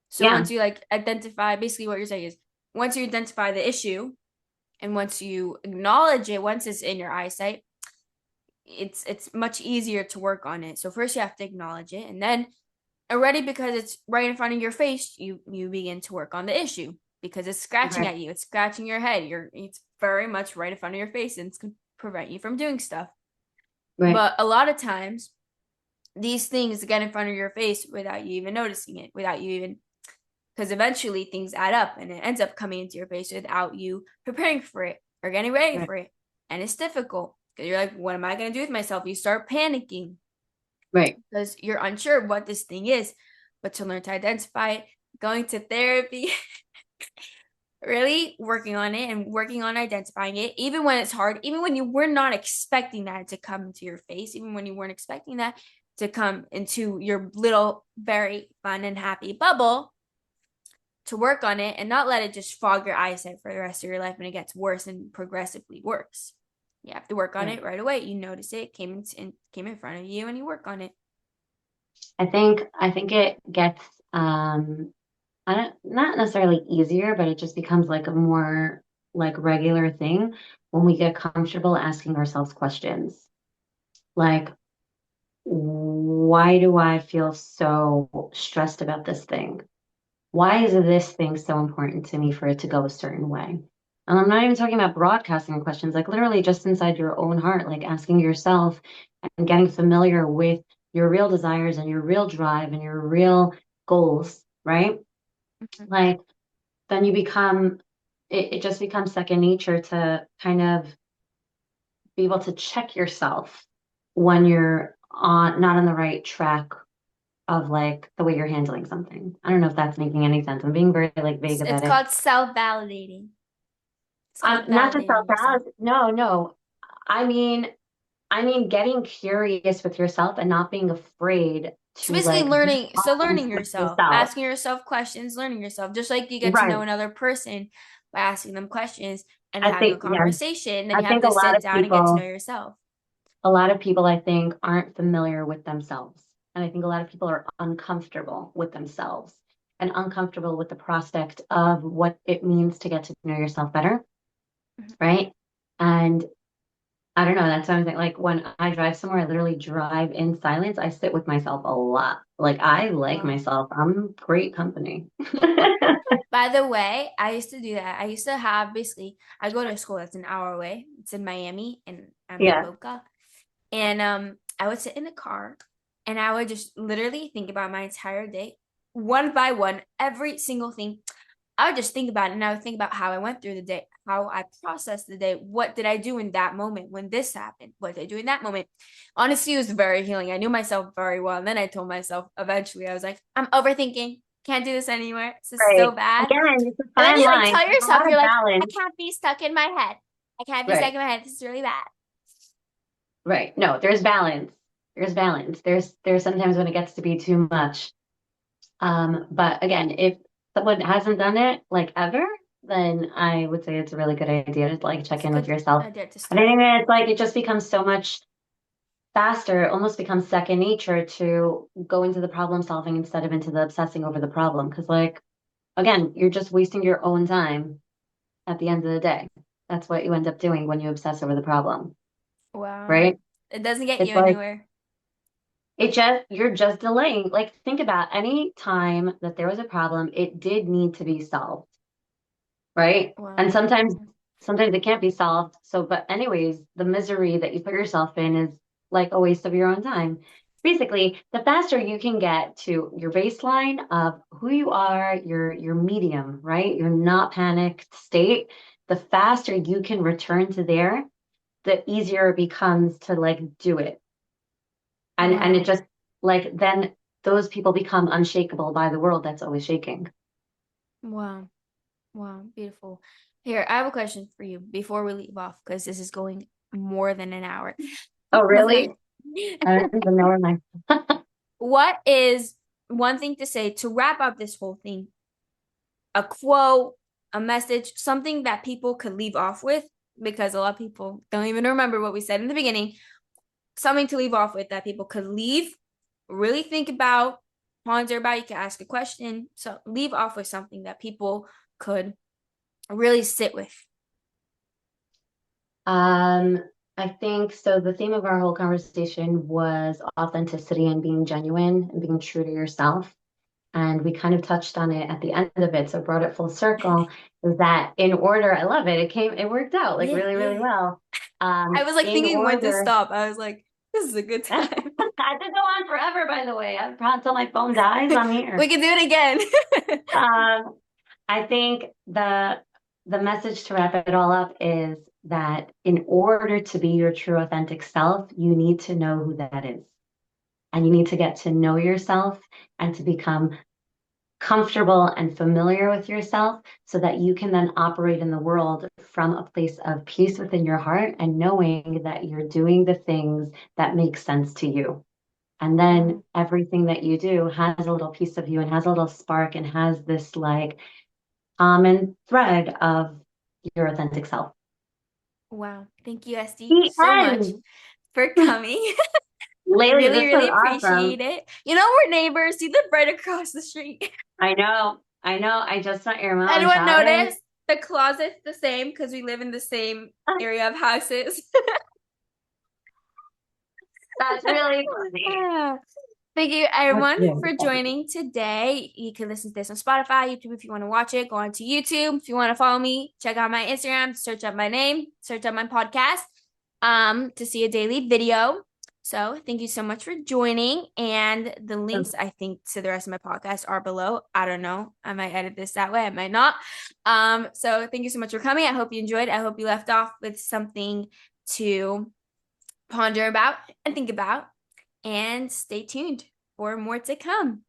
So Yeah. once you like identify, basically what you're saying is once you identify the issue and once you acknowledge it, once it's in your eyesight, it's much easier to work on it. So first you have to acknowledge it, and then already because it's right in front of your face, you begin to work on the issue because it's scratching Right. at you, it's scratching your head. It's very much right in front of your face, and it's gonna prevent you from doing stuff. Right. But a lot of times, these things get in front of your face without you even noticing it, without you even because eventually things add up and it ends up coming into your face without you preparing for it or getting ready Right. for it. And it's difficult because you're like, what am I going to do with myself? You start panicking Right. because you're unsure what this thing is. But to learn to identify it, going to therapy, really working on it and working on identifying it, even when it's hard, even when you were not expecting that to come into your face, even when you weren't expecting that to come into your little, very fun and happy bubble, to work on it and not let it just fog your eyesight for the rest of your life and it gets worse and progressively worse. You have to work on Right. it right away. You notice it came in front of you and you work on it. I think it gets I don't not necessarily easier, but it just becomes like a more like regular thing when we get comfortable asking ourselves questions. Like, why do I feel so stressed about this thing? Why is this thing so important to me for it to go a certain way? And I'm not even talking about broadcasting questions, like literally just inside your own heart, like asking yourself and getting familiar with your real desires and your real drive and your real goals, right? Mhm. Like then it just becomes second nature to kind of be able to check yourself when you're on not on the right track of like the way you're handling something. I don't know if that's making any sense. I'm being very like vague It's about it. called self-validating. It's called Not to validating yourself. self-doubt. No, no. I mean, I mean getting curious with yourself and not being afraid So to basically like be learning, so honest learning with yourself, yourself. asking yourself questions, learning yourself, just like you get to know Right. another person by asking them questions and I having a think, yeah, conversation. Then I you have think a to lot sit of down and get to know people, yourself. I think, aren't familiar with themselves. And I think a lot of people are uncomfortable with themselves and uncomfortable with the prospect of what it means to get to know yourself better. Mhm. Right. And I don't know. That's what I'm saying. Like when I drive somewhere, I literally drive in silence. I sit with myself a lot. Like I like Wow. myself. I'm great company. By the way, I used to do that. I used to have basically, I go to a school that's an hour away. It's in Miami, and I'm in Yeah. Boca. And I would sit in the car and I would just literally think about my entire day, one by one, every single thing. I would just think about it and I would think about how I went through the day, how I processed the day. What did I do in that moment when this happened? What did I do in that moment? Honestly, it was very healing. I knew myself very well. And then I told myself eventually, I was like, I'm overthinking. Can't do this anymore. This is Right. so bad. Again, it's a And then fine you like line. tell There's a yourself, lot you're of like, I balance. can't be stuck in my head. I can't be stuck Right. in my head. This is really bad. Right. No, there's balance. There's balance. There's sometimes when it gets to be too much. But again, if someone hasn't done it like ever, then I would say it's a really good idea to like check It's a in with good yourself. idea to And I start. think that it's like it just becomes so much faster, it almost becomes second nature to go into the problem solving instead of into the obsessing over the problem. Because like again, you're just wasting your own time at the end of the day. That's what you end up doing when you obsess over the problem, Wow. right? It doesn't get It's you like anywhere. you're just delaying. Like think about any time that there was a problem, it did need to be solved, right? And Wow. sometimes it can't be solved. So, but anyways, the misery that you put yourself in is like a waste of your own time. Basically, the faster you can get to your baseline of who you are, your medium, right? Your not panicked state, the faster you can return to there, the easier it becomes to like do it. And it Wow. just like then those people become unshakable by the world that's always shaking. Wow. Wow. Beautiful. Here, I have a question for you before we leave off because this is going more than an hour. Oh, Okay. really? I don't even know where my What is one thing to say to wrap up this whole thing? A quote, a message, something that people could leave off with because a lot of people don't even remember what we said in the beginning. Something to leave off with that people could leave, really think about, ponder about. You can ask a question. So leave off with something that people could really sit with. Um, I think so. The theme of our whole conversation was authenticity and being genuine and being true to yourself. And we kind of touched on it at the end of it, so brought it full circle. Is that in order? I love it. It worked out like Yeah, really, really yeah. well. I was like In thinking when to order, stop. I was like, this is a good I time. could go on forever, by the way. I'm proud until my phone dies. I'm We here. can do it again. Um, I think the message to wrap it all up is that in order to be your true authentic self, you need to know who that is. And you need to get to know yourself and to become comfortable and familiar with yourself so that you can then operate in the world from a place of peace within your heart and knowing that you're doing the things that make sense to you. And then Wow. everything that you do has a little piece of you and has a little spark and has this like common thread of your authentic self. Wow. Thank you, Esty, The so much end. for coming. Layli, Really, this was really appreciate awesome. it. You know, we're neighbors. You live right across the street. I know. I know. I just saw Irma on Anyone Saturday. notice the closet's the same because we live in the same area of houses? That's really funny. Thank you, That's everyone, really for funny. joining today. You can listen to this on Spotify, YouTube if you want to watch it. Go on to YouTube if you want to follow me. Check out my Instagram. Search up my name. Search up my podcast. To see a daily video. So thank you so much for joining. And the links I think to the rest of my podcast are below. I don't know. I might edit this that way. I might not. So thank you so much for coming. I hope you enjoyed. I hope you left off with something to ponder about and think about. And stay tuned for more to come.